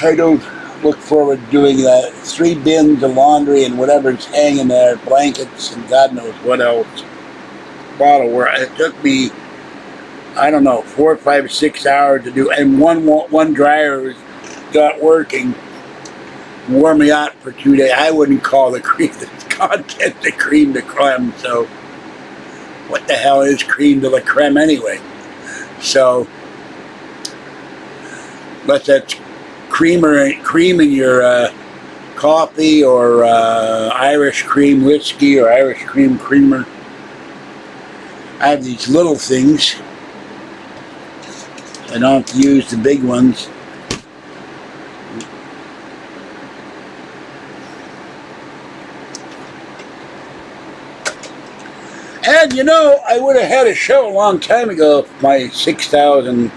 I don't look forward to doing that. 3 bins of laundry and whatever's hanging there, blankets and God knows what else. Bottle work. It took me, I don't know, 4, 5, 6 hours to do, and one dryer got working, wore me out for 2 days. I wouldn't call the cream, the content the creme de creme. So, what the hell is creme de la creme anyway? So, unless that's cream in your coffee or Irish cream whiskey or Irish cream creamer. I have these little things. I don't have to use the big ones. And you know, I would have had a show a long time ago if my 6,000,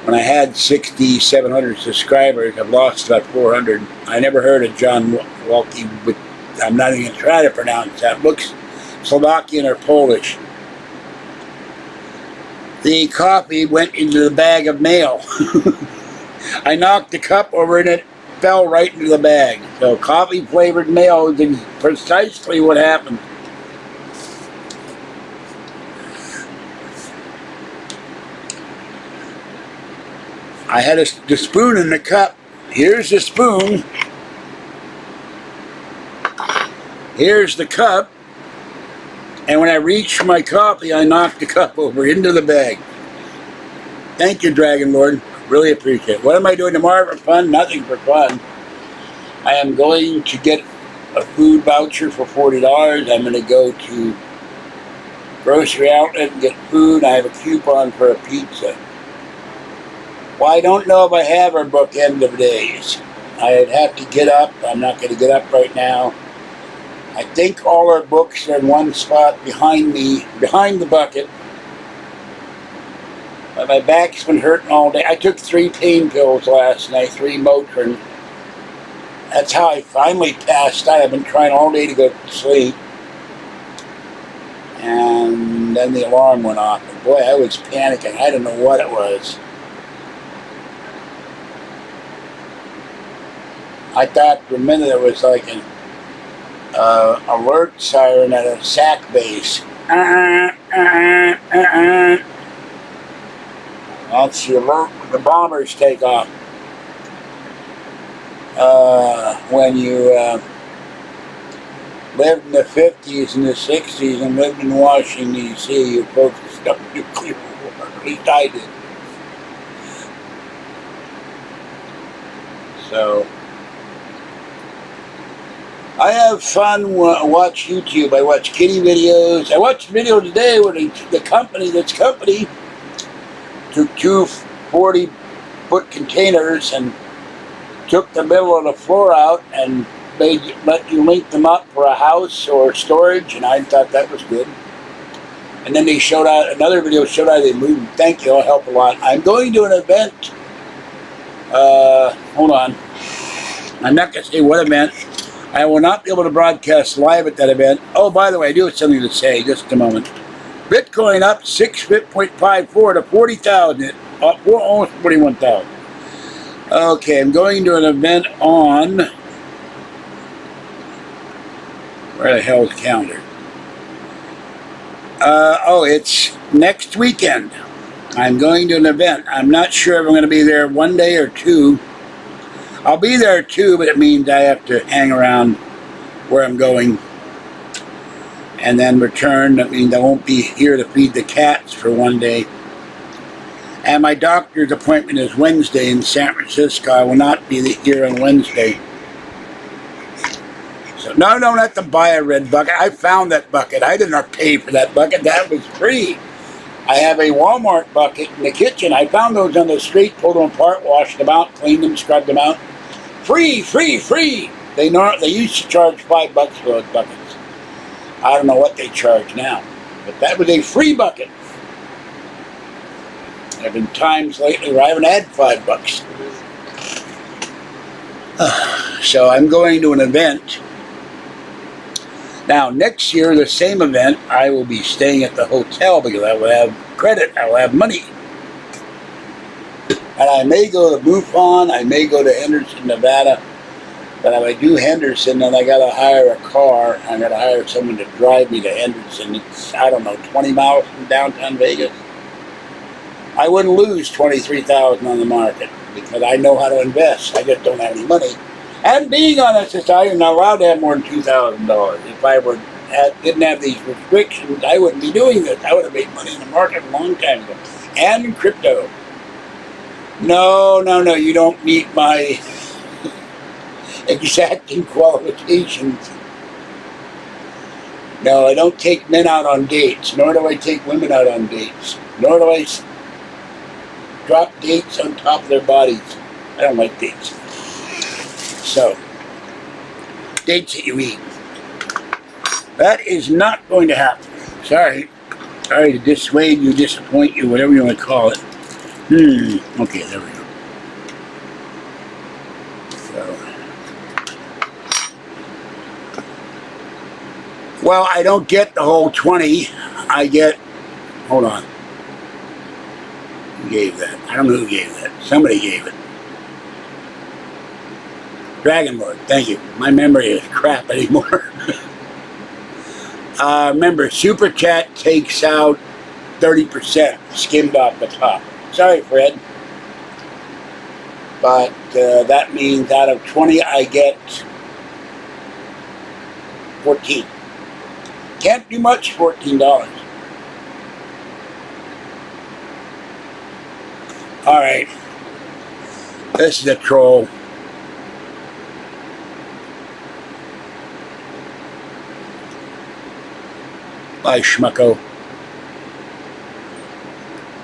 when I had 6,700 subscribers. I've lost about 400. I never heard of John Walkie, but I'm not even going to try to pronounce that. Looks Slovakian or Polish. The coffee went into the bag of mail. I knocked the cup over and it fell right into the bag. So coffee flavored mail is precisely what happened. I had the spoon in the cup. Here's the spoon. Here's the cup. And when I reached for my coffee, I knocked the cup over into the bag. Thank you, Dragon Lord. Really appreciate it. What am I doing tomorrow for fun? Nothing for fun. I am going to get a food voucher for $40. I'm going to go to grocery outlet and get food. I have a coupon for a pizza. Well, I don't know if I have our book End of Days. I'd have to get up. I'm not going to get up right now. I think all our books are in one spot behind me, behind the bucket. But my back's been hurting all day. I took 3 pain pills last night, 3 Motrin. That's how I finally passed out. I've been trying all day to go to sleep. And then the alarm went off. And boy, I was panicking. I don't know what it was. I thought for a minute it was like an alert siren at a sack base. That's the alert when the bombers take off. When you lived in the 50s and the 60s and lived in Washington, D.C., you focused on nuclear war. At least I did. So, I have fun, watch YouTube. I watch kitty videos. I watched a video today where the company took two 40-foot containers and took the middle of the floor out and let you link them up for a house or storage, and I thought that was good. And then they showed out, another video showed how they moved. Thank you, I'll help a lot. I'm going to an event. Hold on. I'm not going to say what event. I will not be able to broadcast live at that event. Oh, by the way, I do have something to say. Just a moment. Bitcoin up 6.54 to 40,000. Almost 41,000. Okay, I'm going to an event on... Where the hell is the calendar? It's next weekend. I'm going to an event. I'm not sure if I'm going to be there one day or two. I'll be there too, but it means I have to hang around where I'm going and then return. That means I won't be here to feed the cats for one day. And my doctor's appointment is Wednesday in San Francisco. I will not be here on Wednesday. So, no, I don't have to buy a red bucket. I found that bucket. I did not pay for that bucket. That was free. I have a Walmart bucket in the kitchen. I found those on the street, pulled them apart, washed them out, cleaned them, scrubbed them out. Free, free, free. They used to charge $5 for those buckets. I don't know what they charge now, but that was a free bucket. There have been times lately where I haven't had $5. So I'm going to an event. Now, next year, the same event, I will be staying at the hotel because I will have credit, I will have money. And I may go to MUFON, I may go to Henderson, Nevada. But if I do Henderson, then I got to hire a car. I got to hire someone to drive me to Henderson. It's, I don't know, 20 miles from downtown Vegas. I wouldn't lose $23,000 on the market because I know how to invest. I just don't have any money. And being on SSI, you're not allowed to have more than $2,000. If I didn't have these restrictions, I wouldn't be doing this. I would have made money in the market a long time ago. And in crypto. No, you don't meet my exacting qualifications. No, I don't take men out on dates, nor do I take women out on dates, nor do I drop dates on top of their bodies. I don't like dates. So, dates that you eat. That is not going to happen. Sorry. Sorry to dissuade you, disappoint you, whatever you want to call it. Okay, there we go. So. Well, I don't get the whole 20. I get, hold on. Who gave that? I don't know who gave that. Somebody gave it. Dragon Lord, thank you. My memory is crap anymore. Remember, Super Chat takes out 30%, skimmed off the top. Sorry, Fred. But that means out of 20, I get 14. Can't do much, $14. All right. This is a troll. Bye, schmucko.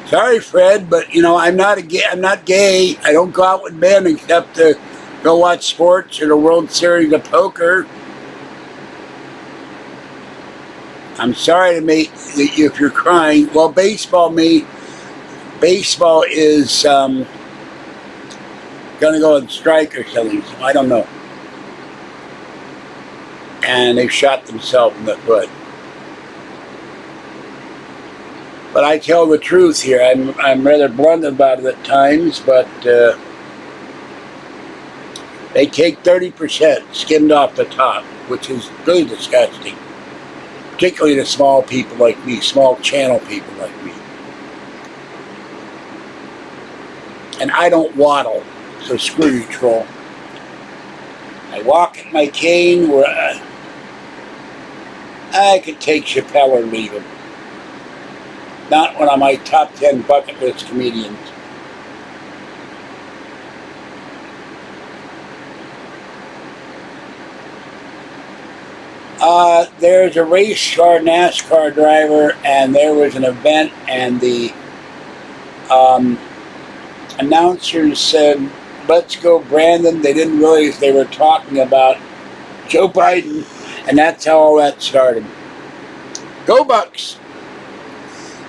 Sorry, Fred, but you know I'm not gay. I don't go out with men except to go watch sports or the World Series of Poker. I'm sorry to make if you're crying. Well, baseball is gonna go on strike or something. So I don't know. And they shot themselves in the foot. But I tell the truth here. I'm rather blunt about it at times, but They take 30% skimmed off the top, which is really disgusting. Particularly to small people like me, small channel people like me. And I don't waddle, so screw you, troll. I walk at my cane where I could take Chappelle or leave him. Not one of my top 10 bucket list comedians. There's a race car NASCAR driver, and there was an event, and the announcers said, "Let's go, Brandon." They didn't realize they were talking about Joe Biden, and that's how all that started. Go Bucks!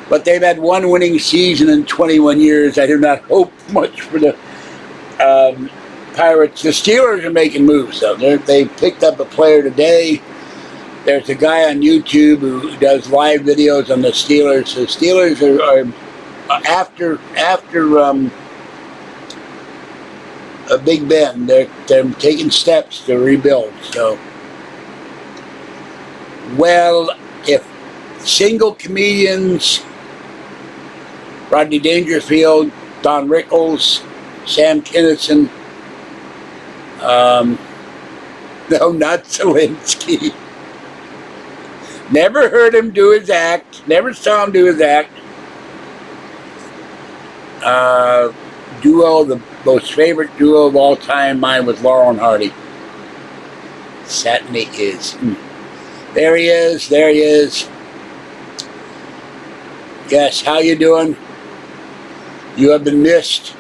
But they've had one winning season in 21 years. I do not hope much for the Pirates. The Steelers are making moves, though. They picked up a player today. There's a guy on YouTube who does live videos on the Steelers. The Steelers are after a Big Ben. They're taking steps to rebuild. So, well, if single comedians, Rodney Dangerfield, Don Rickles, Sam Kinison, no, not Zelensky. Never heard him do his act. Never saw him do his act. Duo, the most favorite duo of all time, mine with Laurel and Hardy. Certainly is. There he is. There he is. Yes, how you doing? You have been missed.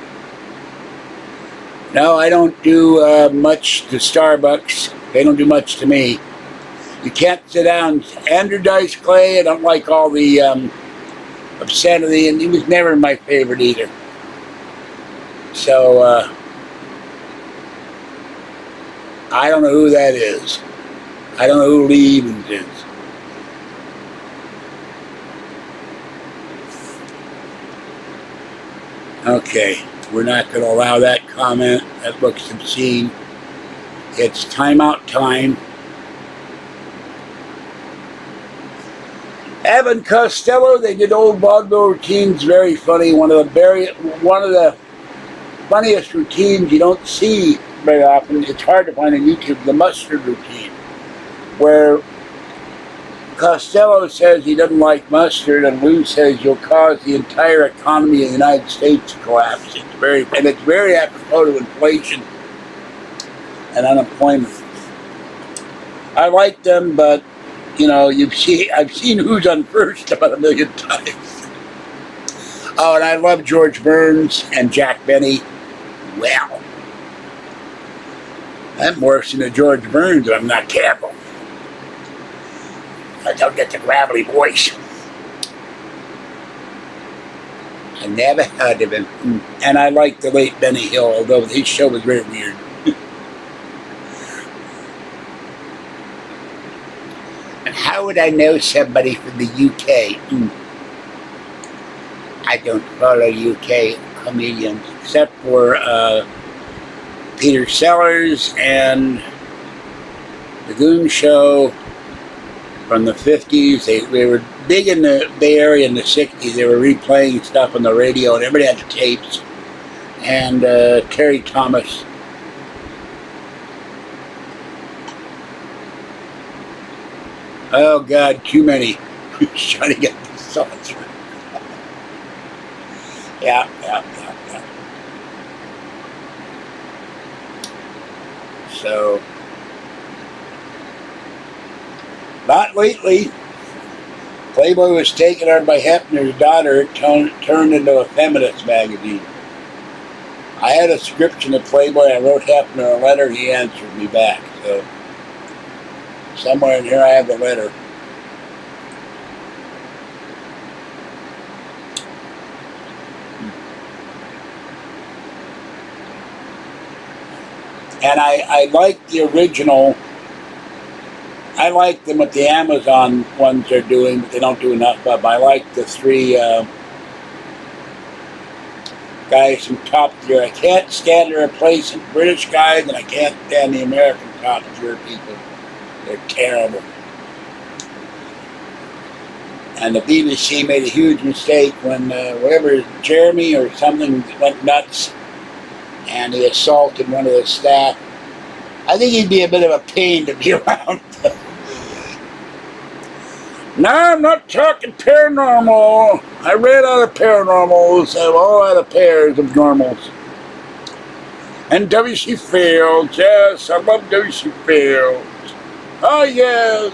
No, I don't do much to Starbucks. They don't do much to me. You can't sit down. Andrew Dice Clay, I don't like all the obscenity, and he was never my favorite either. So, I don't know who that is. I don't know who Lee Evans is. Okay, we're not going to allow that comment. That looks obscene. It's timeout time. Evan Costello, they did old vaudeville routines, very funny. One of the funniest routines you don't see very often. It's hard to find on YouTube. The mustard routine, where Costello says he doesn't like mustard, and Lou says you'll cause the entire economy of the United States to collapse. It's very apropos to inflation and unemployment. I like them, but you know, I've seen Who's on First about 1 million times. Oh, and I love George Burns and Jack Benny. Well, I'm worse than George Burns if I'm not careful. I don't get the gravelly voice. I never heard of him. And I like the late Benny Hill, although his show was very weird. And how would I know somebody from the UK? I don't follow UK comedians except for Peter Sellers and The Goon Show from the 50s. They were big in the Bay Area in the 60s. They were replaying stuff on the radio, and everybody had the tapes. And Terry Thomas. Oh, God, too many. Trying to get the sauce. Yeah. So, not lately. Playboy was taken over by Hefner's daughter. It turned into a feminist magazine. I had a subscription to Playboy. I wrote Hefner a letter. He answered me back. So, somewhere in here I have the letter. And I like the original. I like them with the Amazon ones they're doing, but they don't do enough of them. I like the three. Got guys from top tier. I can't stand to replace the British guys, and I can't stand the American top tier people. They're terrible. And the BBC made a huge mistake when whatever Jeremy or something went nuts, and he assaulted one of the staff. I think he'd be a bit of a pain to be around. No, I'm not talking paranormal. I ran out of paranormals. I'm all out of pairs of normals. And W.C. Fields. Yes, I love W.C. Fields. Oh, yes.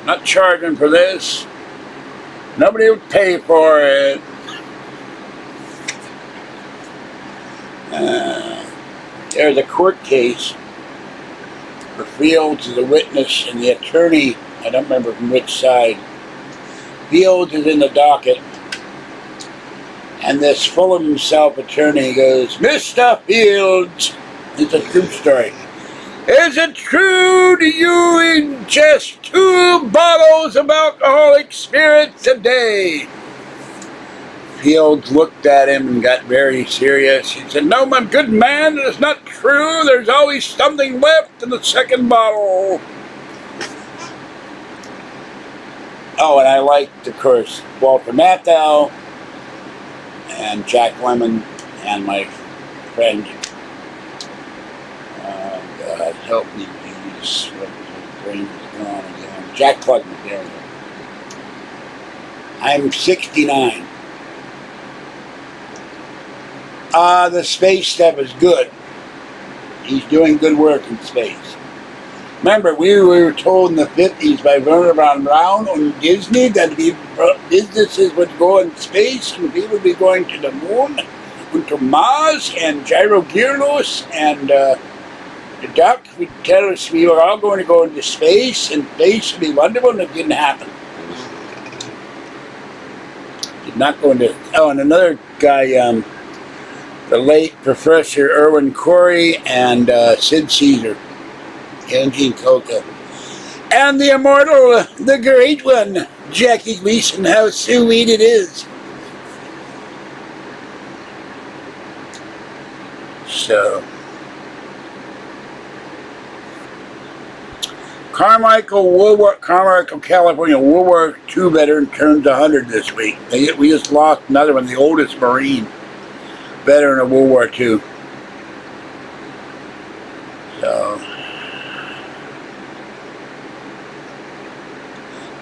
Not charging for this. Nobody would pay for it. There's a court case for Fields as a witness, and the attorney, I don't remember from which side. Fields is in the docket, and this full of himself attorney goes, Mr. Fields, it's a true story. Is it true that you ingest 2 bottles of alcoholic spirits a day? Fields looked at him and got very serious. He said, no, my good man, it is not true. There's always something left in the second bottle. Oh, and I liked, of course, Walter Matthau and Jack Lemmon and my friend, God help me, please, my brain is gone again. Jack Klugman, there we go. I'm 69. The space stuff is good. He's doing good work in space. Remember, we were told in the 50s by Werner von Braun on Disney that businesses would go in space and people would be going to the moon and to Mars, and Gyro Gearlos and the Duck would tell us we were all going to go into space and space would be wonderful, and it didn't happen. Did not go into... Oh, and another guy... the late Professor Irwin Corey and Sid Caesar, Eugene Coca, and the immortal, the great one, Jackie Gleason. How sweet it is. So, Carmichael, California, World War II veteran turns 100 this week. We just lost another one, the oldest Marine veteran of World War II. So,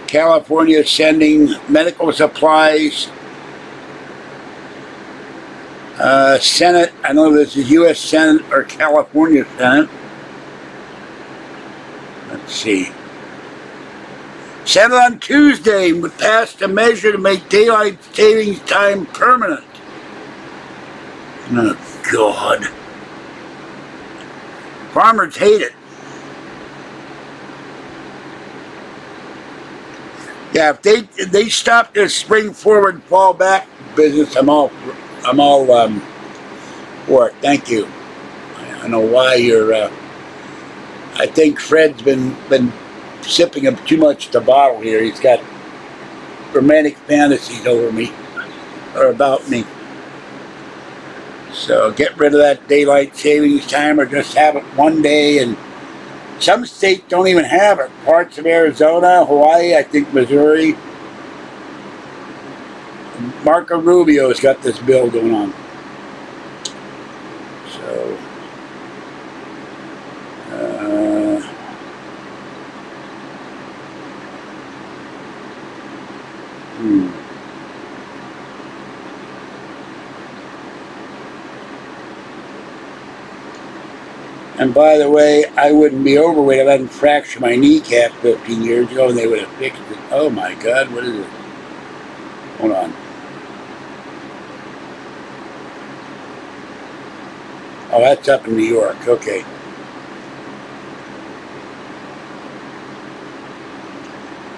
California is sending medical supplies. Senate, I know this is U.S. Senate or California Senate. Let's see. Senate on Tuesday passed a measure to make daylight savings time permanent. Oh, God. Farmers hate it. Yeah, if they stop this spring forward, fall back business, I'm all for it. Thank you. I know why you're. I think Fred's been sipping up too much of the bottle here. He's got romantic fantasies over me or about me. So get rid of that daylight savings time, or just have it one day. And some states don't even have it. Parts of Arizona, Hawaii, I think Missouri. Marco Rubio's got this bill going on. So, And by the way, I wouldn't be overweight if I hadn't fractured my kneecap 15 years ago and they would have fixed it. Oh my God, what is it? Hold on. Oh, that's up in New York. Okay.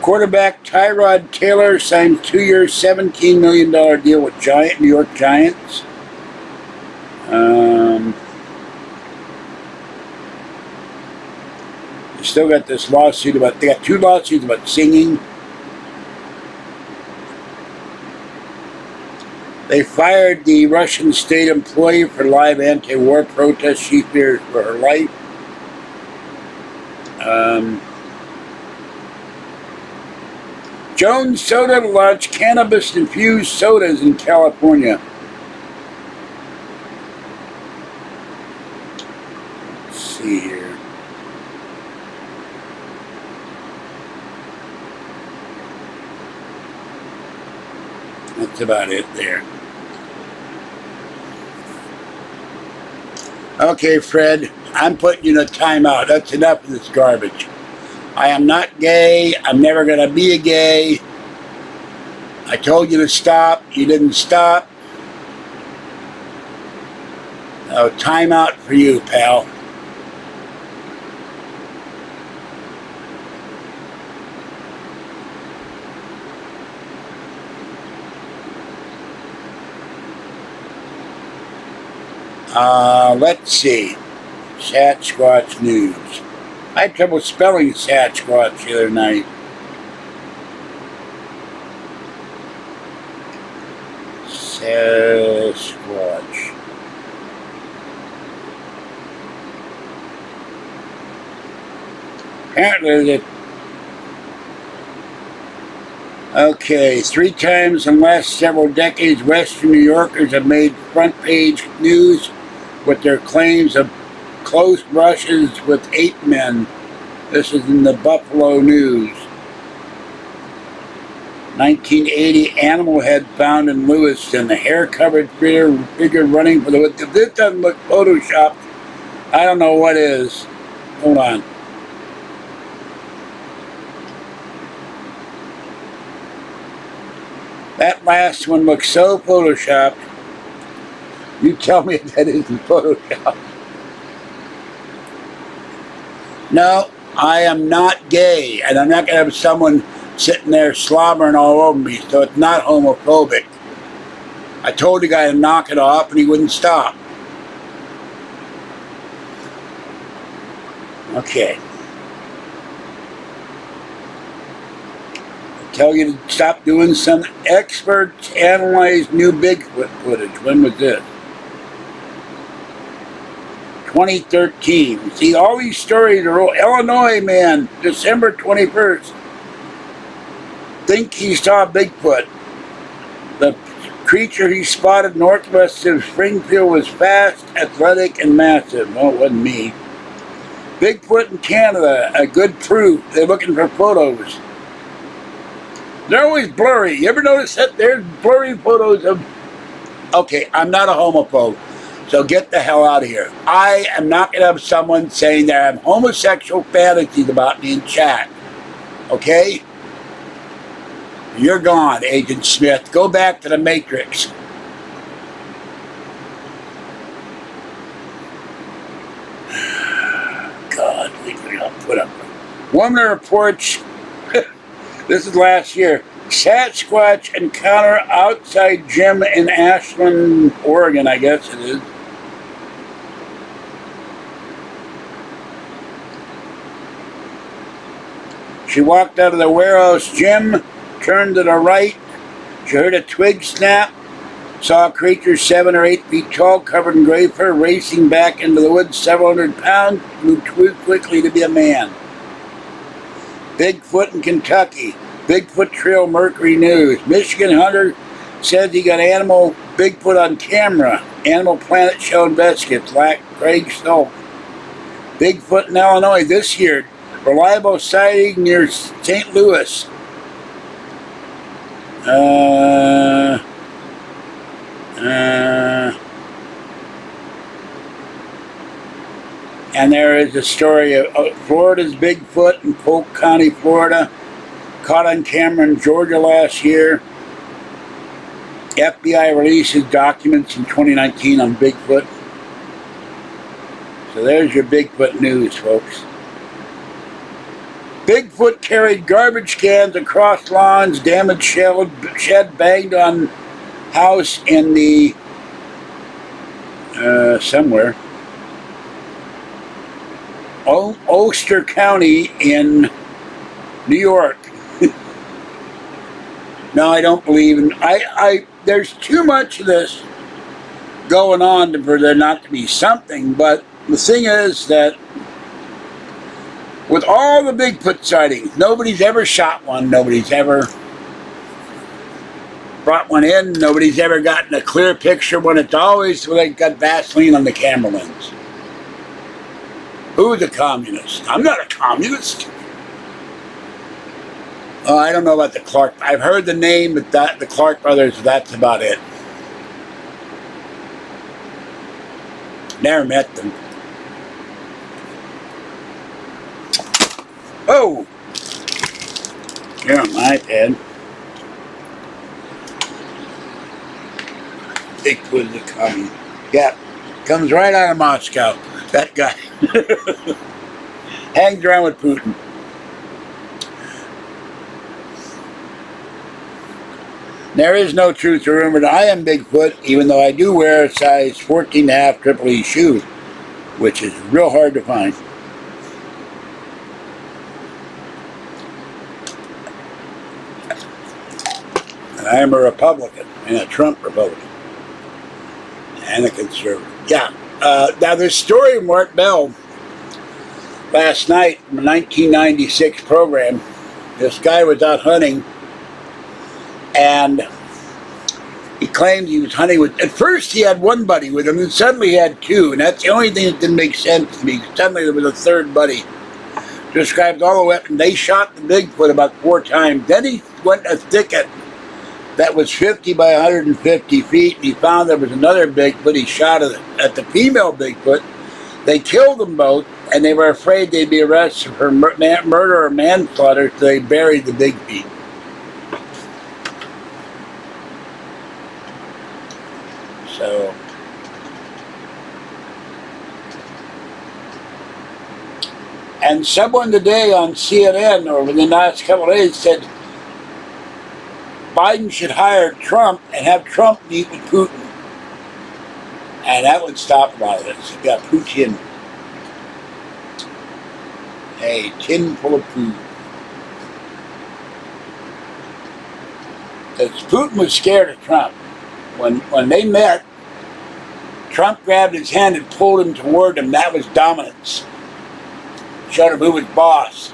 Quarterback Tyrod Taylor signs 2-year, $17 million deal with New York Giants. They still got this lawsuit about, they got 2 lawsuits about singing. They fired the Russian state employee for live anti-war protest. She fears for her life. Jones Soda to launch cannabis-infused sodas in California. Let's see here. That's about it there. Okay, Fred, I'm putting you in a timeout. That's enough of this garbage. I am not gay. I'm never going to be a gay. I told you to stop. You didn't stop. Oh, timeout for you, pal. Let's see. Sasquatch News. I had trouble spelling Sasquatch the other night. Sasquatch. Apparently, okay, 3 times in the last several decades, Western New Yorkers have made front page news with their claims of close brushes with 8 men. This is in the Buffalo News. 1980 animal head found in Lewiston. The hair-covered figure running for the woods. If this doesn't look photoshopped, I don't know what is. Hold on. That last one looks so photoshopped. You tell me if that isn't photoshopped. No, I am not gay, and I'm not going to have someone sitting there slobbering all over me, so it's not homophobic. I told the guy to knock it off, and he wouldn't stop. Okay. I tell you to stop doing some. Experts analyze new Bigfoot footage. When was this? 2013. See, all these stories are old. Illinois man, December 21st. Think he saw Bigfoot. The creature he spotted northwest of Springfield was fast, athletic, and massive. No, it wasn't me. Bigfoot in Canada, a good proof. They're looking for photos. They're always blurry. You ever notice that there's blurry photos of... Okay, I'm not a homophobe. So get the hell out of here. I am not going to have someone saying they have homosexual fantasies about me in chat. Okay? You're gone, Agent Smith. Go back to the Matrix. God, we got put up. Woman reports, this is last year, Sasquatch encounter outside gym in Ashland, Oregon, I guess it is. She walked out of the warehouse gym, turned to the right. She heard a twig snap, saw a creature 7 or 8 feet tall, covered in gray fur, racing back into the woods, several hundred pounds, moved too quickly to be a man. Bigfoot in Kentucky. Bigfoot Trail Mercury News. Michigan hunter says he got animal Bigfoot on camera. Animal Planet show investigates. Craig Stoll. Bigfoot in Illinois this year. Reliable sighting near St. Louis. And there is a story of Florida's Bigfoot in Polk County, Florida. Caught on camera in Georgia last year. FBI releases documents in 2019 on Bigfoot. So there's your Bigfoot news, folks. Bigfoot carried garbage cans across lawns, damaged shed, banged on house in the somewhere. Ulster County in New York. No, I don't believe in. there's too much of this going on for there not to be something. But the thing is that with all the Bigfoot sightings, nobody's ever shot one. Nobody's ever brought one in. Nobody's ever gotten a clear picture when it's always like got Vaseline on the camera lens. Who's a communist? I'm not a communist. Oh, I don't know about the Clark. I've heard the name, but the Clark brothers, that's about it. Never met them. Oh! Here on my iPad. Bigfoot is coming. Yeah, comes right out of Moscow. That guy. Hangs around with Putin. There is no truth to rumor that I am Bigfoot, even though I do wear a size 14.5 Triple E shoe, which is real hard to find. And I am a Republican, and a Trump Republican, and a conservative. Yeah. Now, this story of Art Bell last night from a 1996 program, this guy was out hunting, and he claimed he was hunting with, at first he had one buddy with him, and suddenly he had two, and that's the only thing that didn't make sense to me. Suddenly there was a third buddy. Described all the weapons. They shot the Bigfoot about 4 times. Then he went in a thicket that was 50 by 150 feet, and he found there was another Bigfoot. He shot at the female Bigfoot. They killed them both, and they were afraid they'd be arrested for murder or manslaughter, so they buried the big feet. So, and someone today on CNN, or within the last couple of days, said Biden should hire Trump and have Trump meet with Putin. And that would stop a lot of this. You got Putin. A tin full of food. Because Putin was scared of Trump. When they met, Trump grabbed his hand and pulled him toward him. That was dominance. Showed him who was boss.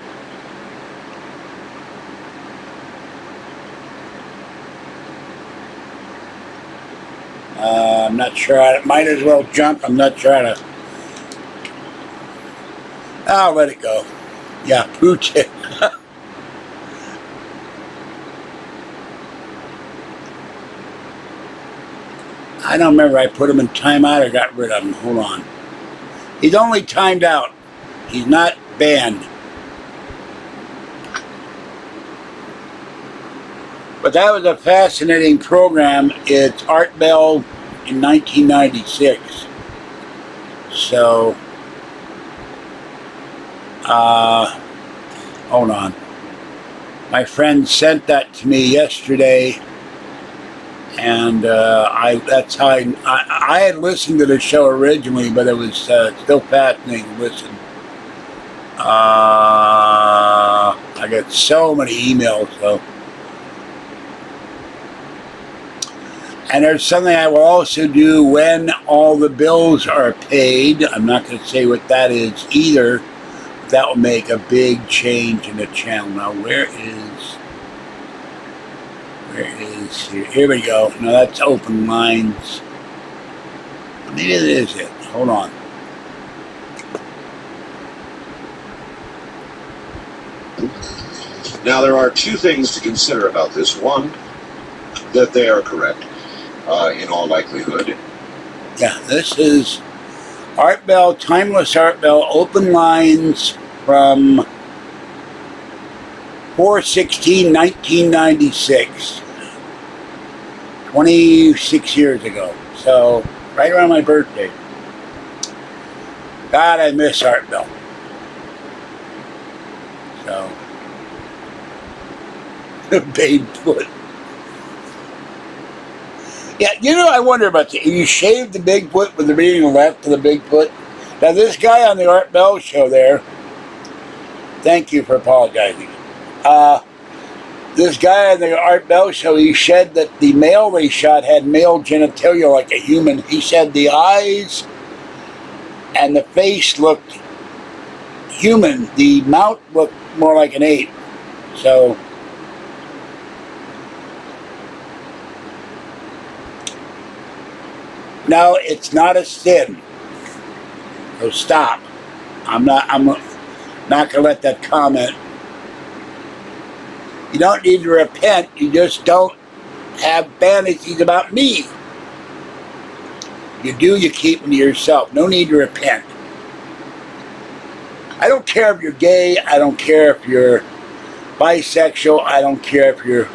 I'm not sure. I might as well jump. I'm not sure how to. I'll let it go. Yeah, Putin. I don't remember. I put him in timeout or got rid of him. Hold on. He's only timed out. He's not banned. But that was a fascinating program. It's Art Bell in 1996. So, hold on. My friend sent that to me yesterday, and that's how I had listened to the show originally, but it was still fascinating to listen. I got so many emails, though. And there's something I will also do when all the bills are paid. I'm not going to say what that is either. That will make a big change in the channel. Now, where is here? Here we go. Now, that's open lines. Maybe it is it. Hold on. Now, there are two things to consider about this. One, that they are correct. In all likelihood. Yeah, this is Art Bell, Timeless Art Bell, open lines from 4/16/1996. 26 years ago. So, right around my birthday. God, I miss Art Bell. So, Bigfoot. Yeah, you know, I wonder about that. You shaved the Bigfoot with the reading left of the Bigfoot. Now, this guy on the Art Bell show there, thank you for apologizing. This guy on the Art Bell show, he said that the male they shot had male genitalia like a human. He said the eyes and the face looked human. The mouth looked more like an ape. So, no, it's not a sin. So stop. I'm not gonna let that comment. You don't need to repent. You just don't have fantasies about me. You do, you keep them to yourself. No need to repent. I don't care if you're gay. I don't care if you're bisexual. I don't care if you're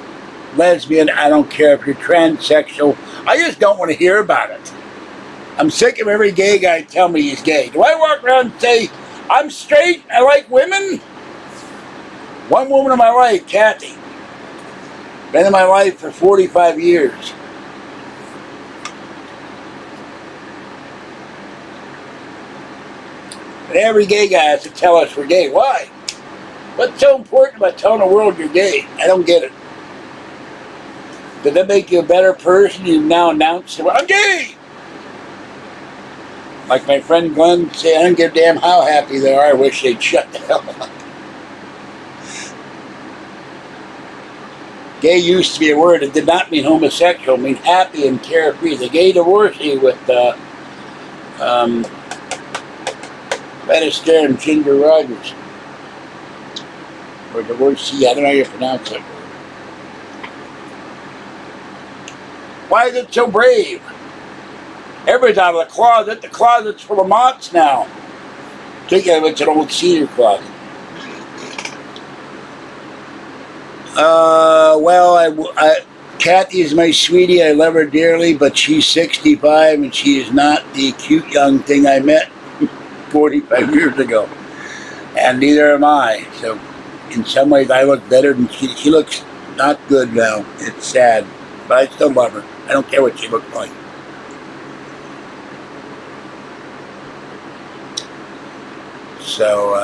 lesbian. I don't care if you're transsexual. I just don't want to hear about it. I'm sick of every gay guy telling me he's gay. Do I walk around and say, I'm straight, I like women? One woman in my life, Kathy. Been in my life for 45 years. And every gay guy has to tell us we're gay. Why? What's so important about telling the world you're gay? I don't get it. Does that make you a better person? You've now announced, I'm gay! Like my friend Glenn said, I don't give a damn how happy they are. I wish they'd shut the hell up. Gay used to be a word. It did not mean homosexual. It mean happy and carefree. The gay divorcee with Fred Astaire and Ginger Rogers. Or divorcee. I don't know how you pronounce it. Why is it so brave? Everybody's out of the closet. The closet's full of moths now. Think of it, it's an old cedar closet. Kathy is my sweetie. I love her dearly, but she's 65 and she is not the cute young thing I met 45 years ago. And neither am I. So in some ways I look better than she looks not good now. It's sad. But I still love her. I don't care what she looks like. So,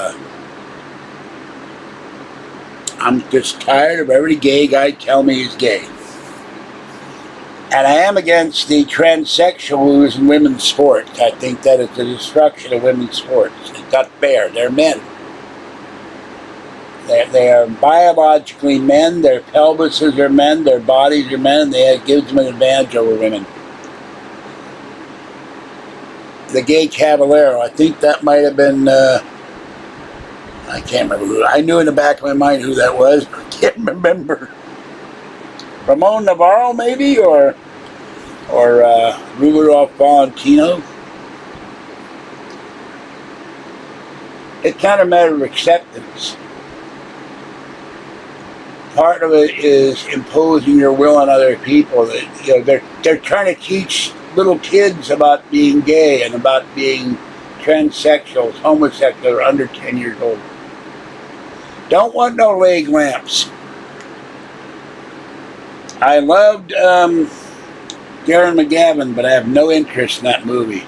I'm just tired of every gay guy telling me he's gay. And I am against the transsexuals in women's sports. I think that is the destruction of women's sports. It's not fair. They're men. They are biologically men. Their pelvises are men. Their bodies are men. And it gives them an advantage over women. The gay Caballero, I think that might have been... I can't remember who. I knew in the back of my mind who that was, but I can't remember. Ramon Navarro, maybe, or Rudolph Valentino. It's not a matter of acceptance. Part of it is imposing your will on other people. That, they're trying to teach little kids about being gay and about being transsexuals, homosexuals, or under 10 years old. Don't want no leg lamps. I loved Darren McGavin, but I have no interest in that movie.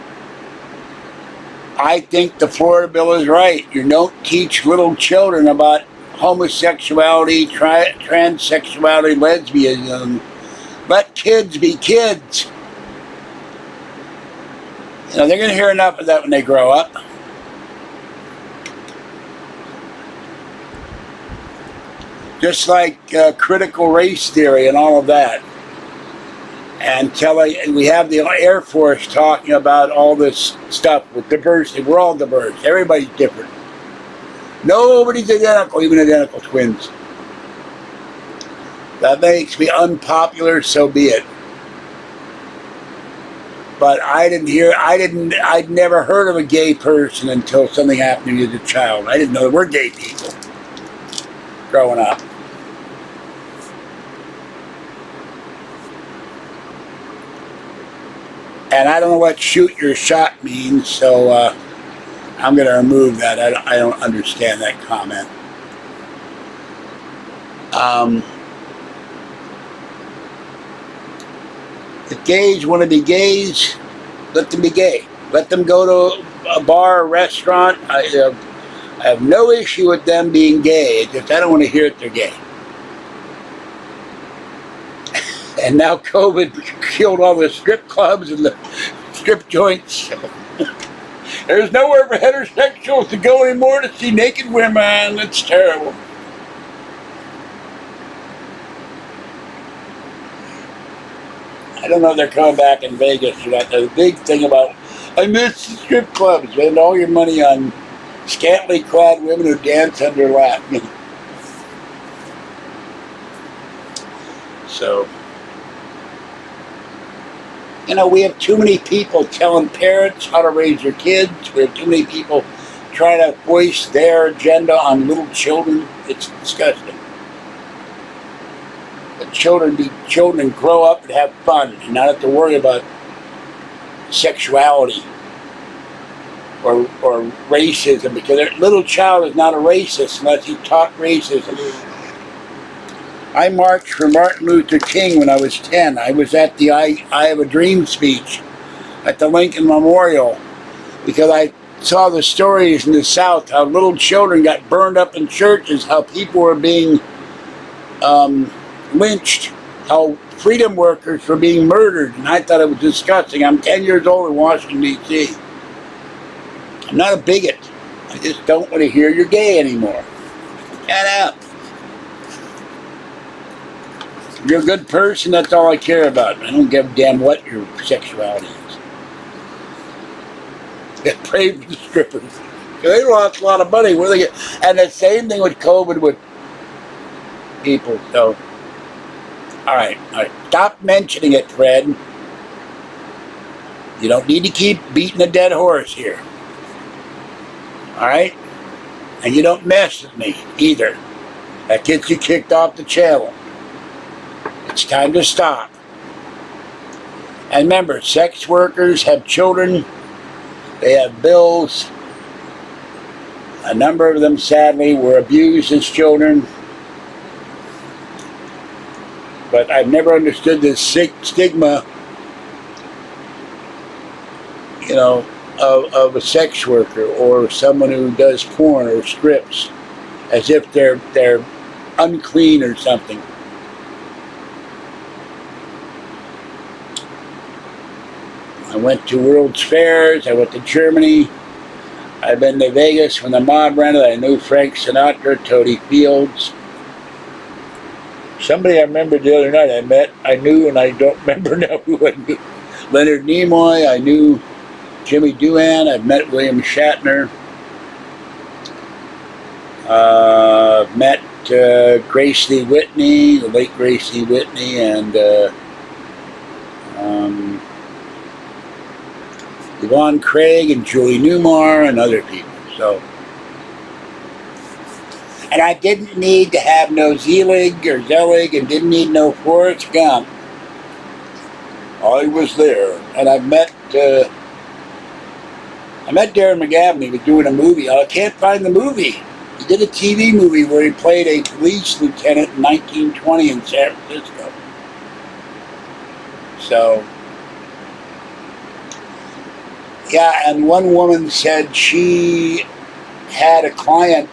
I think the Florida bill is right. You don't teach little children about homosexuality, transsexuality, lesbianism. Let kids be kids. You know, they're going to hear enough of that when they grow up. Just like critical race theory and all of that. And we have the Air Force talking about all this stuff with diversity. We're all diverse. Everybody's different. Nobody's identical, even identical twins. That makes me unpopular, so be it. But I'd never heard of a gay person until something happened to me as a child. I didn't know there were gay people growing up. And I don't know what shoot your shot means, so I'm going to remove that. I don't understand that comment. If gays want to be gays, let them be gay. Let them go to a bar or restaurant. I have no issue with them being gay. It's just I don't want to hear that they're gay. And now COVID killed all the strip clubs and the strip joints. There's nowhere for heterosexuals to go anymore to see naked women. It's terrible. I don't know if they're coming back in Vegas or not. The big thing about, I miss the strip clubs. Spend all your money on scantily clad women who dance on their lap. So, you know, we have too many people telling parents how to raise their kids. We have too many people trying to voice their agenda on little children. It's disgusting. Let children be children and grow up and have fun and not have to worry about sexuality or racism, because a little child is not a racist unless he taught racism. I marched for Martin Luther King when I was 10. I was at the I Have a Dream speech at the Lincoln Memorial because I saw the stories in the South, how little children got burned up in churches, how people were being lynched, how freedom workers were being murdered, and I thought it was disgusting. I'm 10 years old in Washington, D.C. I'm not a bigot. I just don't want to hear you're gay anymore. Shut up. You're a good person, that's all I care about. I don't give a damn what your sexuality is. Get pray for the strippers. They lost a lot of money. Where they get? And the same thing with COVID with people. So, all right. Stop mentioning it, Fred. You don't need to keep beating a dead horse here. All right? And you don't mess with me either. That gets you kicked off the channel. It's time to stop. And remember, sex workers have children. They have bills. A number of them, sadly, were abused as children. But I've never understood this stigma, you know, of a sex worker or someone who does porn or strips, as if they're unclean or something. I went to World's Fairs. I went to Germany. I've been to Vegas when the mob rented. I knew Frank Sinatra, Toady Fields. Somebody I remember the other night I knew, and I don't remember now who I knew. Leonard Nimoy. I knew Jimmy Doohan. I've met William Shatner. Met Grace Lee Whitney, the late Grace Lee Whitney, and Yvonne Craig and Julie Newmar and other people. So, and I didn't need to have no Zelig or Zelig, and didn't need no Forrest Gump. I was there, and I met Darren McGavin. He was doing a movie. I can't find the movie. He did a TV movie where he played a police lieutenant in 1920 in San Francisco. So, yeah, and one woman said she had a client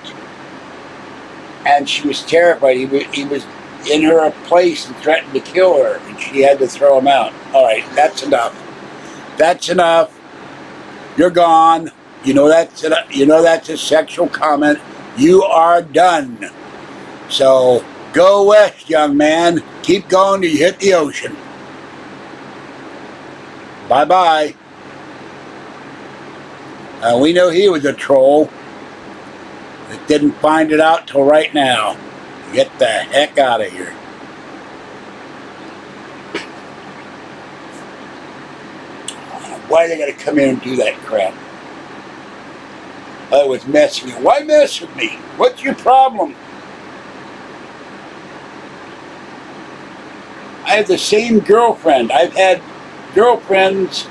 and she was terrified. He was in her place and threatened to kill her, and she had to throw him out. All right, that's enough. That's enough. You're gone. You know that's a sexual comment. You are done. So go west, young man. Keep going till you hit the ocean. Bye-bye. We know he was a troll. That didn't find it out till right now. Get the heck out of here. Why are they going to come in and do that crap? I was messing with you. Why mess with me? What's your problem? I have the same girlfriend. I've had girlfriends.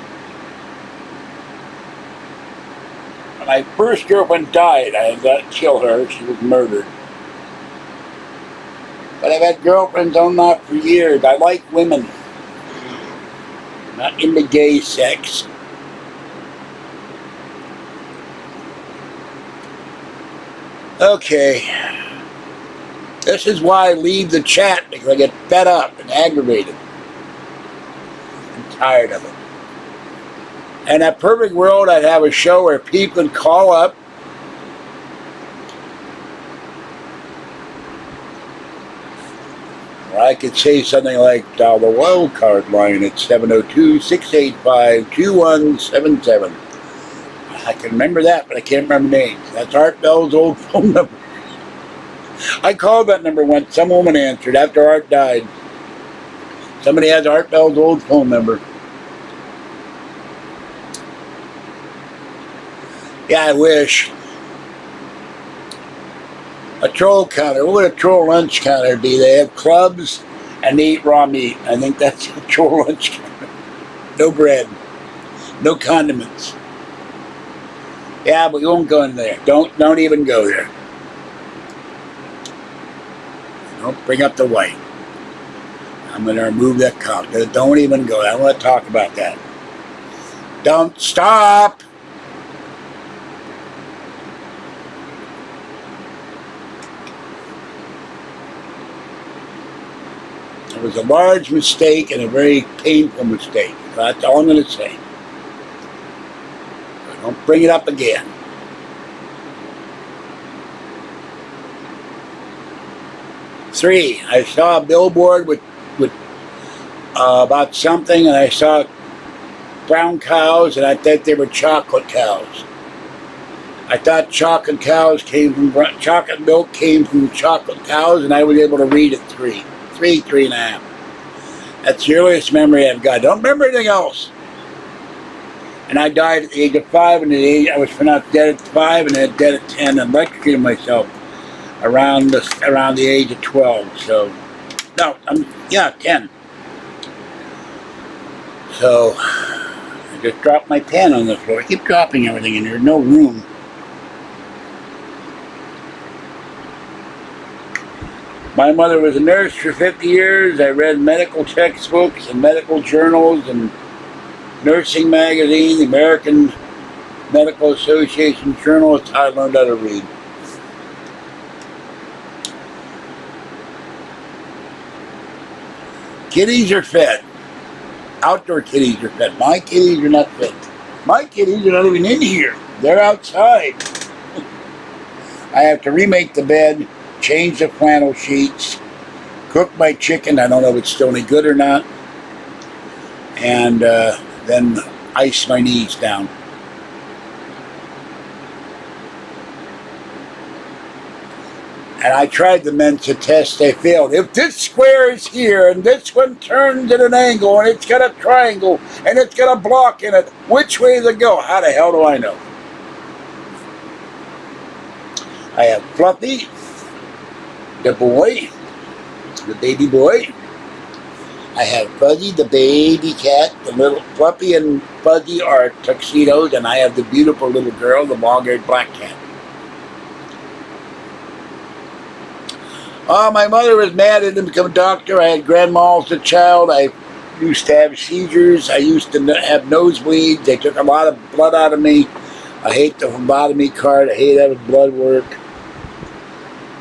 When my first girlfriend died, I had to kill her. She was murdered. But I've had girlfriends on and off for years. I like women. Not into gay sex. Okay. This is why I leave the chat, because I get fed up and aggravated. tired of it. In a perfect world, I'd have a show where people would call up or I could say something like dial the wild card line at 702-685-2177. I can remember that, but I can't remember names. That's Art Bell's old phone number. I called that number once. Some woman answered after Art died. Somebody has Art Bell's old phone number. Yeah, I wish. A troll counter. What would a troll lunch counter be? They have clubs and they eat raw meat. I think that's a troll lunch counter. No bread. No condiments. Yeah, but we won't go in there. Don't even go there. Don't bring up the white. I'm going to remove that comment. Don't even go. I don't want to talk about that. Don't stop. It was a large mistake and a very painful mistake. That's all I'm going to say. But don't bring it up again. Three, I saw a billboard with about something, and I saw brown cows, and I thought they were chocolate cows. I thought chocolate milk came from chocolate cows, and I was able to read it three and a half. That's the earliest memory I've got. Don't remember anything else. And I died at the age of 5, and I was pronounced dead at 5, and then dead at 10, and electrocuted myself around the age of 12. So, no, 10. So, I just dropped my pen on the floor. I keep dropping everything in here. No room. My mother was a nurse for 50 years. I read medical textbooks and medical journals and nursing magazine, the American Medical Association Journal. That's how I learned how to read. Kitties are fed. Outdoor kitties are fed. My kitties are not fed. My kitties are not even in here. They're outside. I have to remake the bed, change the flannel sheets, cook my chicken. I don't know if it's still any good or not. And then ice my knees down. And I tried the Mensa test, they failed. If this square is here, and this one turns at an angle, and it's got a triangle, and it's got a block in it, which way does it go? How the hell do I know? I have Fluffy, the boy, the baby boy. I have Fuzzy, the baby cat. The little Fluffy and Fuzzy are tuxedos, and I have the beautiful little girl, the long-haired black cat. My mother was mad I didn't become a doctor. I had grand mal as a child. I used to have seizures. I used to have nosebleeds. They took a lot of blood out of me. I hate the phlebotomy card. I hate having blood work.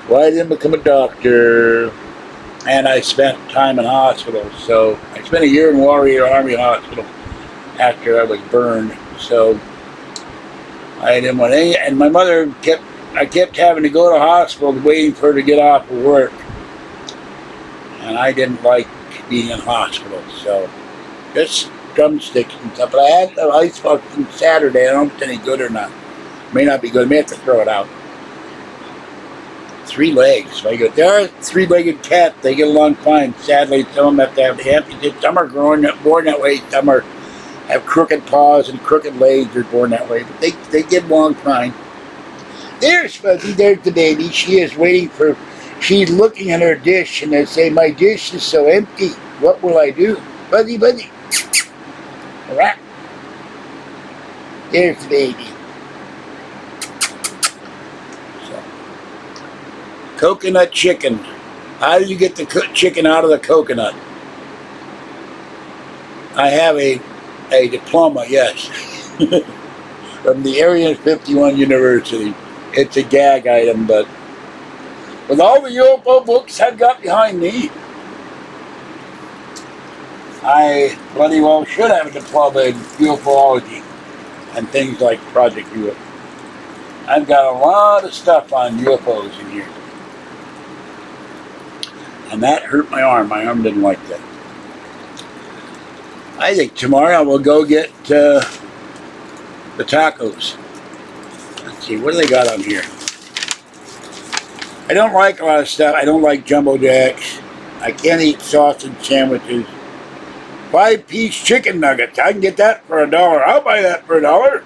Well, I didn't become a doctor. And I spent time in hospitals. So I spent a year in Warrior Army Hospital after I was burned. So I didn't want any. And my mother I kept having to go to hospital waiting for her to get off of work. And I didn't like being in hospital. So just drumsticks and stuff. But I had the ice box on Saturday. I don't know if it's any good or not. May not be good. I may have to throw it out. 3 legs. There are 3-legged cats. They get along fine. Sadly, some of them have to have the amputated. Some are born that way. Some have crooked paws and crooked legs. They're born that way. But they get along fine. There's Fuzzy. There's the baby. She is waiting for... She's looking at her dish and they say, my dish is so empty. What will I do? Fuzzy, Fuzzy. All right. There's the baby. Coconut chicken. How do you get the chicken out of the coconut? I have a diploma, yes, from the Area 51 University. It's a gag item, but with all the UFO books I've got behind me, I bloody well should have a diploma in ufology and things like Project UFO. I've got a lot of stuff on UFOs in here. And that hurt my arm. My arm didn't like that. I think tomorrow I will go get the tacos. Let's see, what do they got on here? I don't like a lot of stuff. I don't like Jumbo Jacks. I can't eat sausage sandwiches. 5-piece chicken nuggets. I can get that for $1. I'll buy that for $1.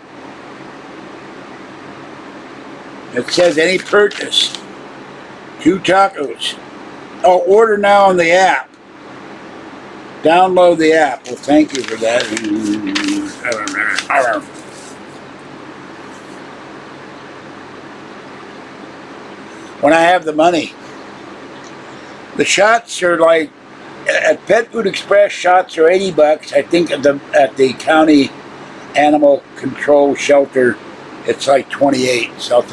It says any purchase. 2 tacos. Oh, order now on the app. Download the app. Well, thank you for that. When I have the money. The shots are like, at Pet Food Express, shots are $80. I think at the county animal control shelter, it's like 28. So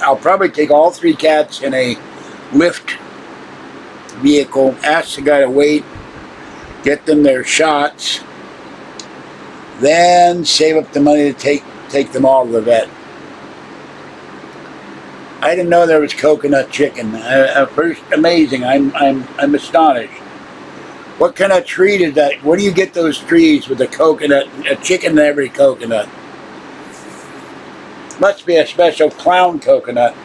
I'll probably take all 3 cats in a lift vehicle, ask the guy to wait, get them their shots, then save up the money to take them all to the vet. I didn't know there was coconut chicken. First, amazing. I'm astonished. What kind of treat is that? Where do you get those trees with the coconut? A chicken in every coconut. Must be a special clown coconut.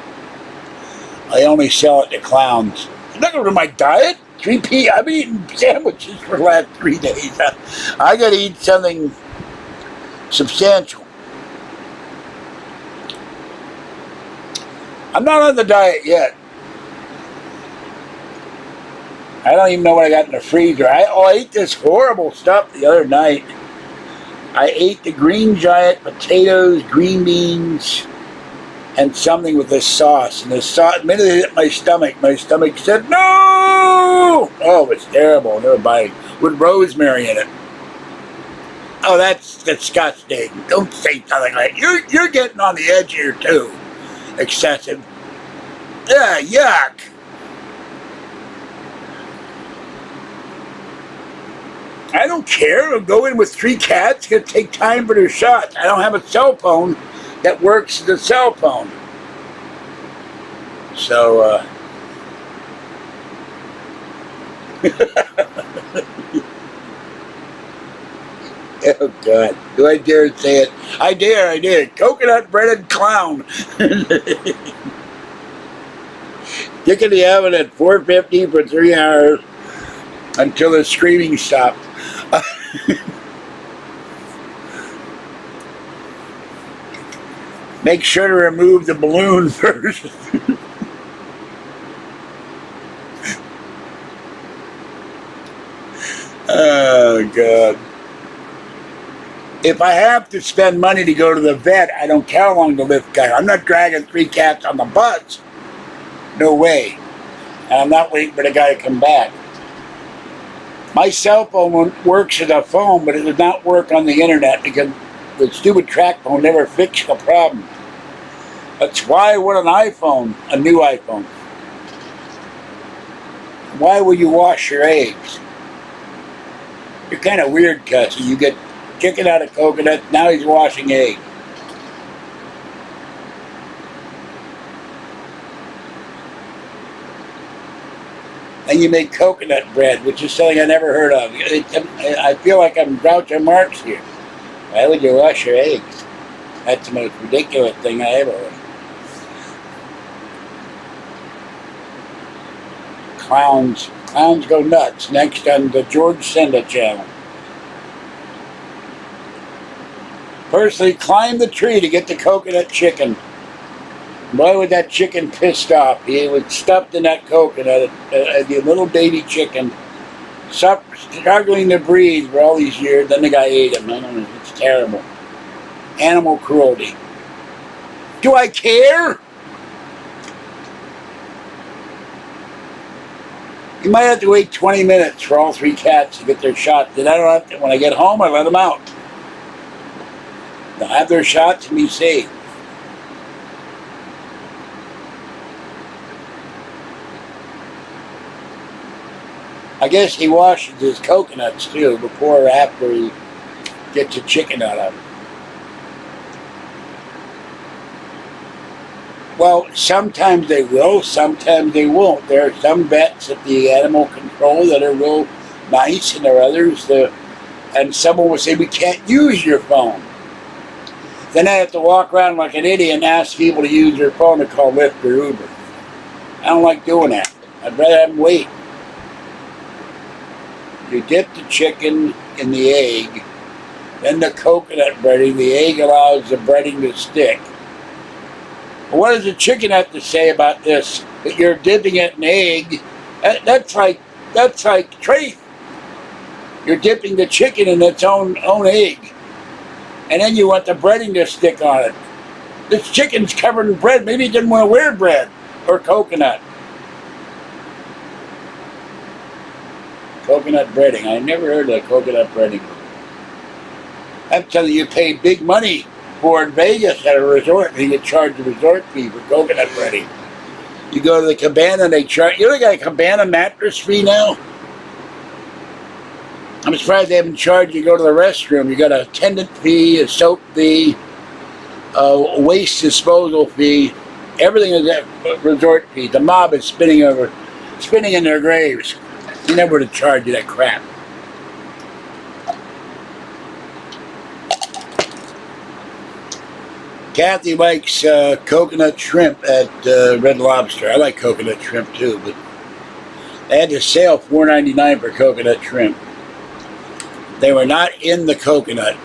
I only sell it to clowns. Look at my diet. 3P. I've been eating sandwiches for the last 3 days. I got to eat something substantial. I'm not on the diet yet. I don't even know what I got in the freezer. I ate this horrible stuff the other night. I ate the Green Giant potatoes, green beans, and something with this sauce. And the sauce, the minute it hit my stomach said, no! Oh, it was terrible. Never bite with rosemary in it. Oh, that's disgusting. Don't say something like that. You're getting on the edge here, too. Excessive. Yeah, yuck. I don't care. I'll go in with 3 cats. It's going to take time for their shots. I don't have a cell phone that works as a cell phone. So, oh, God. Do I dare say it? I dare. Coconut breaded clown. Stick in the oven at 450 for 3 hours until the screaming stopped. Make sure to remove the balloon first. Oh, God. If I have to spend money to go to the vet, I don't care how long the lift goes. I'm not dragging 3 cats on the bus. No way. And I'm not waiting for the guy to come back. My cell phone works as a phone, but it does not work on the internet because the stupid track phone never fixed the problem. That's why I want an iPhone, a new iPhone. Why will you wash your eggs? You're kind of weird, Cussy. You get chicken out of coconut, now he's washing eggs. And you make coconut bread, which is something I never heard of. I feel like I'm Groucho Marx here. Why would you wash your eggs? That's the most ridiculous thing I ever heard. Clowns go nuts. Next on the George Senda channel. Personally, climb the tree to get the coconut chicken. Boy, was that chicken pissed off. He was stuffed in that coconut, the little baby chicken, struggling to breathe for all these years. Then the guy ate him. I don't know, it's terrible. Animal cruelty. Do I care? You might have to wait 20 minutes for all 3 cats to get their shots. Then I don't have to, when I get home, I let them out. They'll have their shots and be safe. I guess he washes his coconuts too before or after he gets the chicken out of them. Well, sometimes they will, sometimes they won't. There are some vets at the animal control that are real nice, and there are others that, and someone will say, we can't use your phone. Then I have to walk around like an idiot and ask people to use their phone to call Lyft or Uber. I don't like doing that. I'd rather have them wait. You dip the chicken in the egg, then the coconut breading. The egg allows the breading to stick. What does the chicken have to say about this? That you're dipping it in egg? That's like trafe. You're dipping the chicken in its own egg, and then you want the breading to stick on it. This chicken's covered in bread. Maybe it didn't want to wear bread or coconut. Coconut breading. I never heard of coconut breading. I'm telling you, pay big money for in Vegas at a resort. You get charged a resort fee for coconut breading. You go to the cabana and they charge. You know they got a cabana mattress fee now? I'm surprised they haven't charged you to go to the restroom. You got a attendant fee, a soap fee, a waste disposal fee. Everything is that resort fee. The mob is spinning in their graves. You never would have charged you that crap. Kathy likes coconut shrimp at Red Lobster. I like coconut shrimp too, but they had to sale $4.99 for coconut shrimp. They were not in the coconut.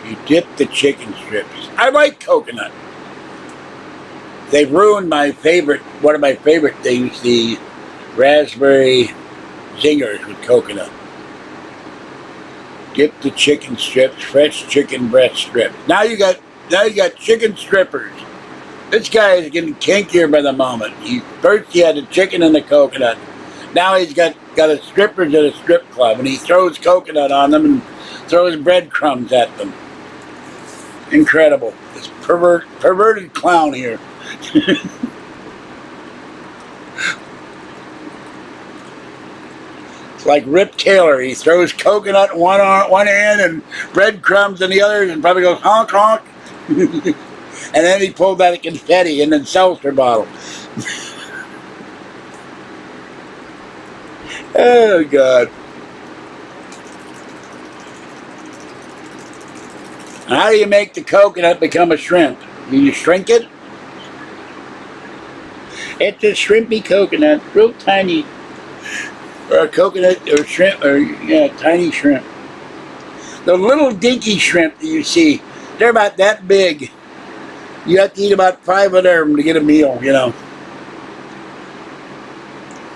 You dip the chicken strips. I like coconut. They've ruined one of my favorite things, the raspberry zingers with coconut. Dip the chicken strips, fresh chicken breast strips. Now you got chicken strippers. This guy is getting kinkier by the moment. First he had the chicken and the coconut. Now he's got a strippers at a strip club, and he throws coconut on them and throws breadcrumbs at them. Incredible. This perverted clown here. It's like Rip Taylor. He throws coconut in one hand and breadcrumbs in the other, and probably goes honk honk. And then he pulled out a confetti and then seltzer bottle. Oh, God. How do you make the coconut become a shrimp? You shrink it? It's a shrimpy coconut, real tiny. Or a coconut or shrimp, or yeah, tiny shrimp. The little dinky shrimp that you see, they're about that big. You have to eat about 5 of them to get a meal, you know.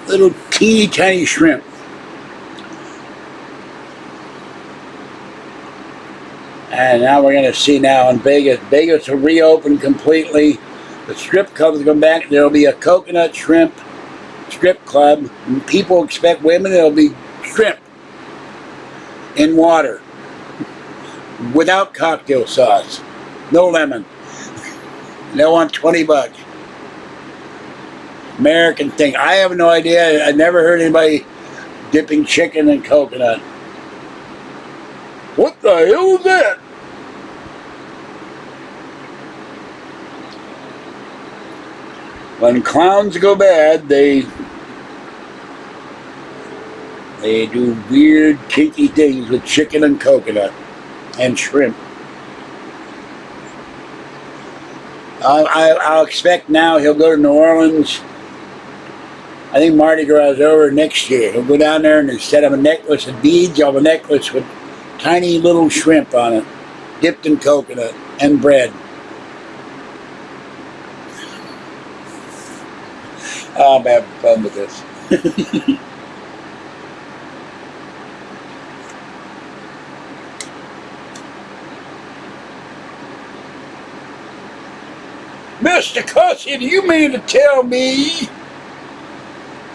Little teeny tiny shrimp. And now we're going to see now in Vegas. Vegas will reopen completely. The strip clubs will come back. There will be a coconut shrimp strip club. And people expect women, it'll be shrimp in water. Without cocktail sauce. No lemon. They'll want $20. American thing. I have no idea. I never heard anybody dipping chicken in coconut. What the hell is that? When clowns go bad, they do weird, kinky things with chicken and coconut and shrimp. I'll expect now he'll go to New Orleans. I think Mardi Gras is over next year. He'll go down there and instead of a necklace of beads, he'll have a necklace with tiny little shrimp on it, dipped in coconut and bread. I'm having fun with this. Mr. Cussy, do you mean to tell me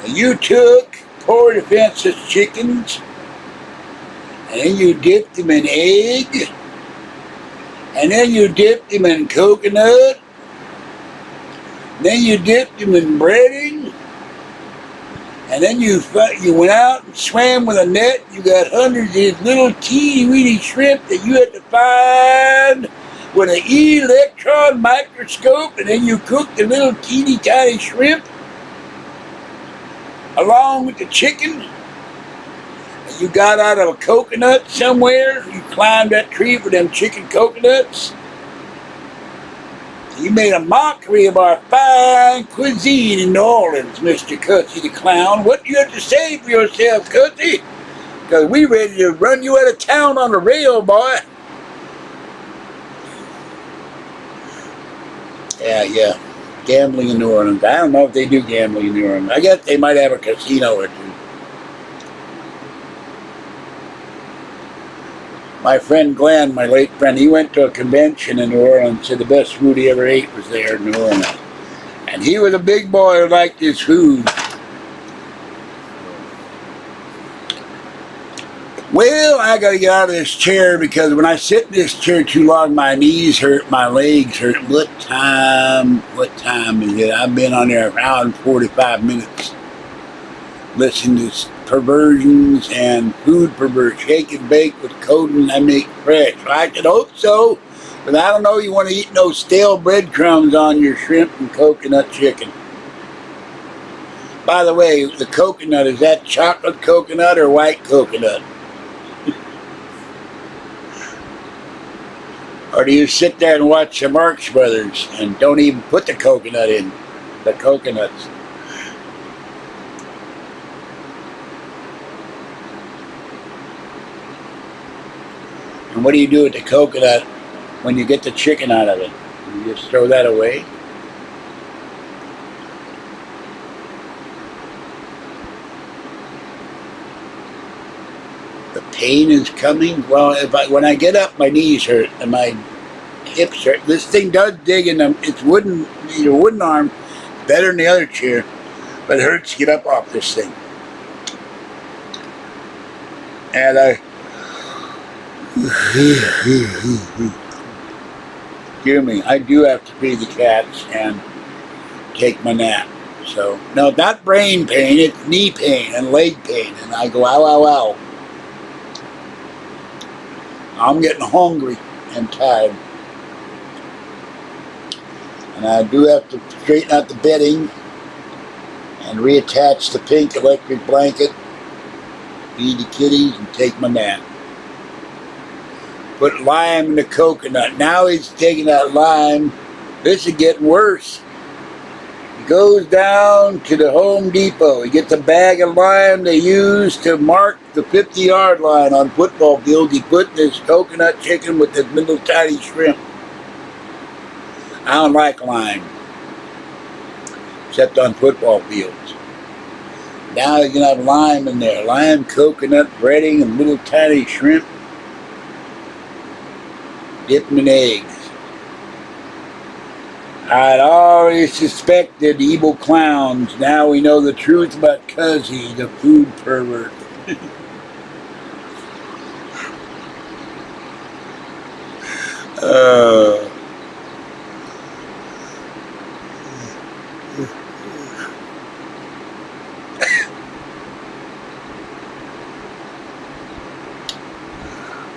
you took poor defenseless chickens and then you dipped them in egg and then you dipped them in coconut, then you dipped them in breading, And then you went out and swam with a net. You got hundreds of these little teeny weeny shrimp that you had to find with an electron microscope, and then you cooked the little teeny tiny shrimp along with the chicken. You got out of a coconut somewhere. You climbed that tree for them chicken coconuts. You made a mockery of our fine cuisine in New Orleans, Mr. Cussy the Clown. What do you have to say for yourself, Cussy? Because we ready to run you out of town on the rail, boy. Yeah. Gambling in New Orleans. I don't know if they do gambling in New Orleans. I guess they might have a casino or two. My friend Glenn, my late friend, he went to a convention in New Orleans. Said the best food he ever ate was there in New Orleans. And he was a big boy who liked his food. Well, I got to get out of this chair because when I sit in this chair too long, my knees hurt, my legs hurt. What time is it? I've been on there an hour and 45 minutes listening to perversions and food perversions. Shake and bake with coating I make fresh. I could hope so, but I don't know you want to eat no stale breadcrumbs on your shrimp and coconut chicken. By the way, the coconut, is that chocolate coconut or white coconut? Or do you sit there and watch the Marx Brothers and don't even put the coconut in? The coconuts. And what do you do with the coconut when you get the chicken out of it? You just throw that away? The pain is coming. Well, when I get up, my knees hurt and my hips hurt. This thing does dig in them. It's wooden, your wooden arm, better than the other chair, but it hurts to get up off this thing. And Excuse me, I do have to feed the cats and take my nap. So, no, not brain pain, it's knee pain and leg pain. And I go, ow, ow, ow. I'm getting hungry and tired. And I do have to straighten out the bedding and reattach the pink electric blanket, feed the kitties, and take my nap. Put lime in the coconut. Now he's taking that lime. This is getting worse. He goes down to the Home Depot. He gets a bag of lime they use to mark the 50-yard line on football fields. He put this coconut chicken with this little tiny shrimp. I don't like lime, except on football fields. Now he's going to have lime in there. Lime, coconut, breading, and little tiny shrimp. Dipped in eggs. I'd already suspected evil clowns. Now we know the truth about Cussy, the food pervert.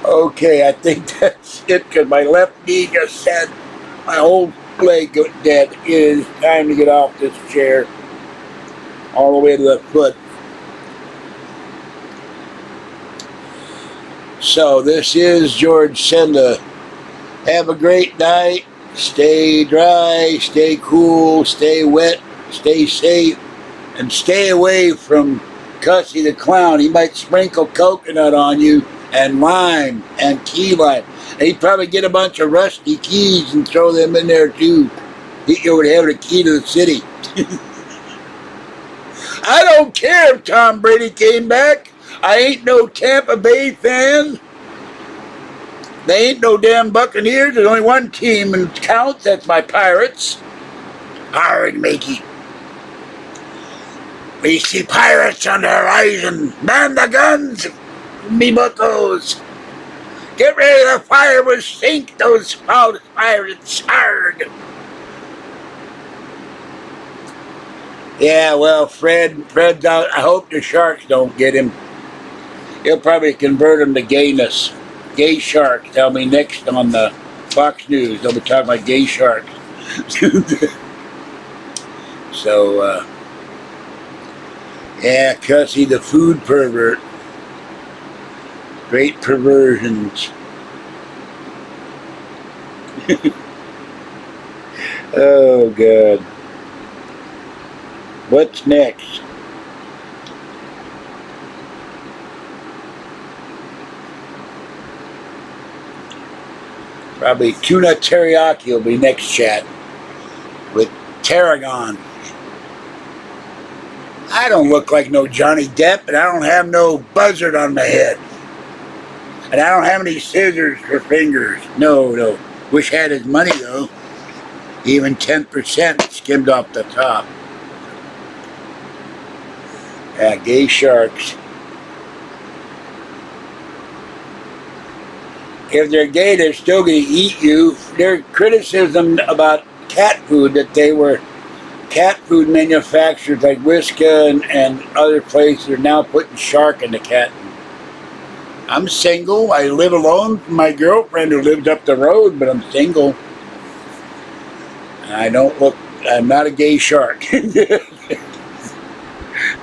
Okay, I think that's it because my left knee just said my whole leg got dead. It is time to get off this chair all the way to the foot. So this is George Senda. Have a great night. Stay dry, stay cool, stay wet, stay safe, and stay away from Cussy the Clown. He might sprinkle coconut on you and lime and key lime. And he'd probably get a bunch of rusty keys and throw them in there too. He would have the key to the city. I don't care if Tom Brady came back. I ain't no Tampa Bay fan. They ain't no damn Buccaneers. There's only one team and it counts. That's my Pirates. Hard, matey. We see pirates on the horizon. Man the guns, me buckos. Get ready to fire will sink those foul pirates hard. Yeah, well, Fred's out. I hope the Sharks don't get him. He'll probably convert him to gayness. Gay Shark. Tell me next on the Fox News. They'll be talking about gay sharks. So, yeah, Cussy the food pervert. Great perversions. Oh, God. What's next? Probably tuna teriyaki will be next chat with Tarragon. I don't look like no Johnny Depp, and I don't have no buzzard on my head. And I don't have any scissors for fingers. No. Wish I had his money, though. Even 10% skimmed off the top. Yeah, gay sharks. If they're gay, they're still going to eat you. Their criticism about cat food, that they were cat food manufacturers like Whiskas and other places are now putting shark in the cat food. I'm single. I live alone from my girlfriend who lived up the road, but I'm single. And I'm not a gay shark.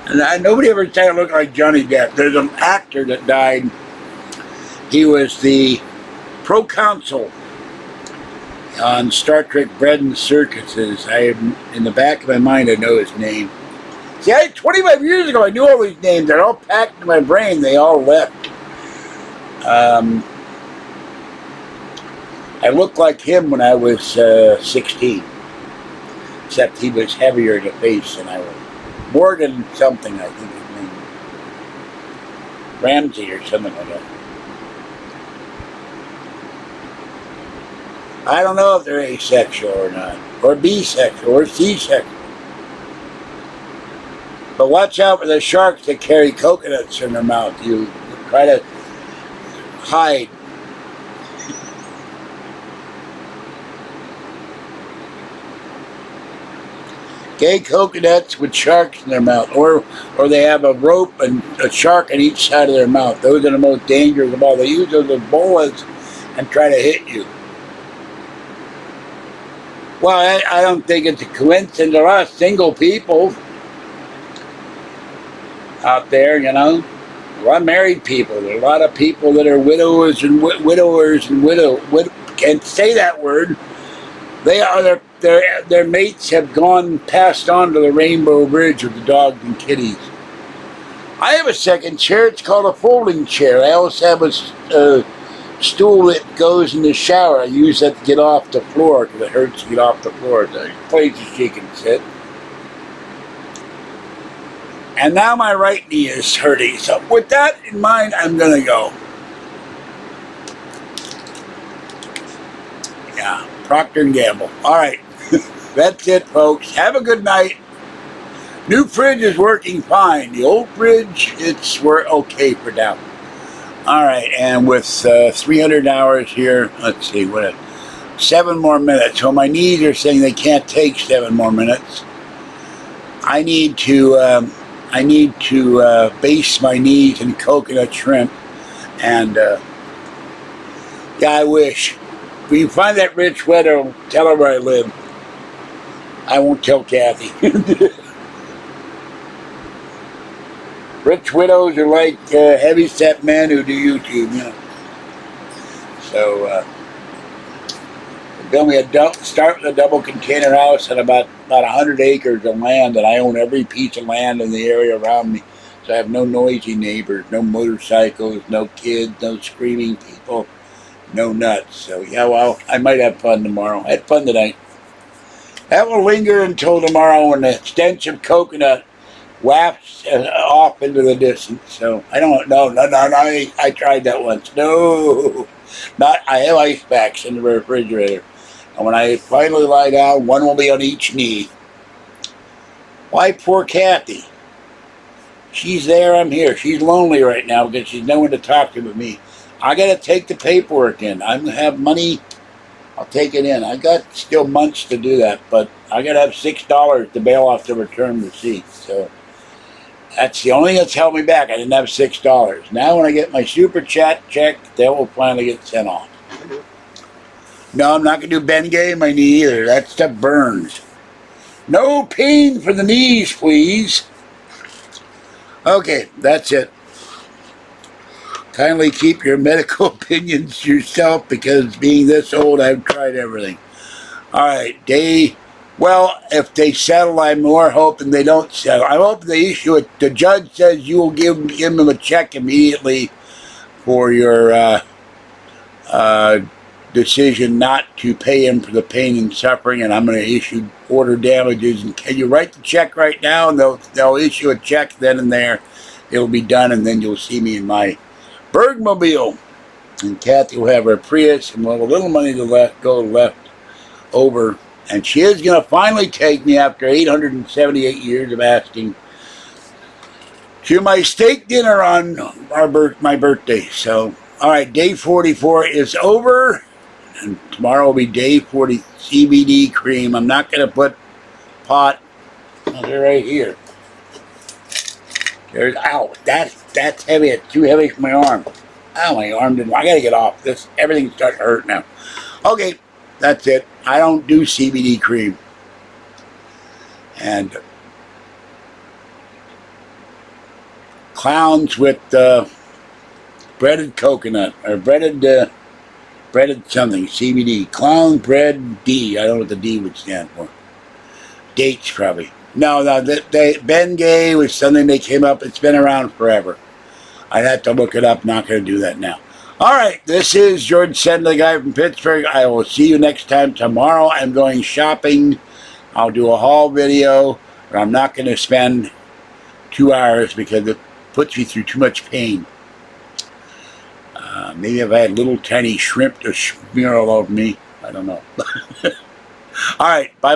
And nobody ever said I look like Johnny Depp. There's an actor that died. He was the proconsul on Star Trek Bread and Circuses. In the back of my mind, I know his name. See, 25 years ago, I knew all these names. They're all packed in my brain. They all left. I looked like him when I was 16. Except he was heavier in the face than I was. Morgan something, I think his name was. Ramsey or something like that. I don't know if they're asexual or not, or bisexual, or C-sexual. But watch out for the sharks that carry coconuts in their mouth. You try to hide. Gay coconuts with sharks in their mouth, or they have a rope and a shark on each side of their mouth. Those are the most dangerous of all. They use those as bolas and try to hit you. Well, I don't think it's a coincidence. There are a lot of single people out there, you know. A lot of married people. There are a lot of people that are widowers and can't say that word. They are their mates have passed on to the Rainbow Bridge with the dogs and kitties. I have a second chair. It's called a folding chair. I also have a stool that goes in the shower. I use that to get off the floor because it hurts to get off the floor. The places she can sit. And now my right knee is hurting. So with that in mind, I'm going to go. Yeah, Procter & Gamble. All right. That's it, folks. Have a good night. New fridge is working fine. The old fridge, we're okay for now. All right, and with 300 hours here, let's see, 7 more minutes. So my knees are saying they can't take 7 more minutes. I need to base my knees in coconut shrimp, and yeah, I wish. When you find that rich widow, tell her where I live. I won't tell Kathy. Rich widows are like heavy-set men who do YouTube, you know. So, build me start with a double container house and about 100 acres of land, and I own every piece of land in the area around me. So I have no noisy neighbors, no motorcycles, no kids, no screaming people, no nuts. So, yeah, well, I might have fun tomorrow. I had fun tonight. That will linger until tomorrow when the stench of coconut wafts off into the distance. So I don't know. No. I tried that once. No, I have ice packs in the refrigerator, and when I finally lie down, one will be on each knee. Why, poor Kathy. She's there. I'm here. She's lonely right now because she's no one to talk to but me. I got to take the paperwork in. I'm gonna have money. I'll take it in. I got still months to do that, but I gotta have $6 to bail off the return receipt. So that's the only thing that's held me back. I didn't have $6. Now when I get my super chat check, that will finally get sent off. No, I'm not gonna do Bengay in my knee either. That stuff burns. No pain for the knees, please. Okay, that's it. Kindly keep your medical opinions to yourself, because being this old, I've tried everything. All right, well, if they settle, I'm more hoping they don't settle. I'm hoping they issue it. The judge says you will give them a check immediately for your decision not to pay him for the pain and suffering, and I'm going to issue order damages. And can you write the check right now? And they'll issue a check then and there. It'll be done, and then you'll see me in my Bergmobile, and Kathy will have her Prius, and we'll have a little money to left over, and she is going to finally take me after 878 years of asking to my steak dinner on my birthday. So, all right, day 44 is over, and tomorrow will be day 40 CBD cream. I'm not going to put pot. Oh, they're right here. There's, ow, that's heavy. It's too heavy for my arm. Ow, my arm didn't. I gotta get off this. Everything's starting to hurt now. Okay, that's it. I don't do CBD cream. And clowns with breaded coconut or breaded something. CBD. Clown bread D. I don't know what the D would stand for. Dates probably. No, Bengay was something they came up. It's been around forever. I'd have to look it up. Not going to do that now. All right, this is George Senda, the guy from Pittsburgh. I will see you next time. Tomorrow I'm going shopping. I'll do a haul video, but I'm not going to spend 2 hours because it puts me through too much pain. Maybe if I had little tiny shrimp to smear all over me. I don't know. All right, bye.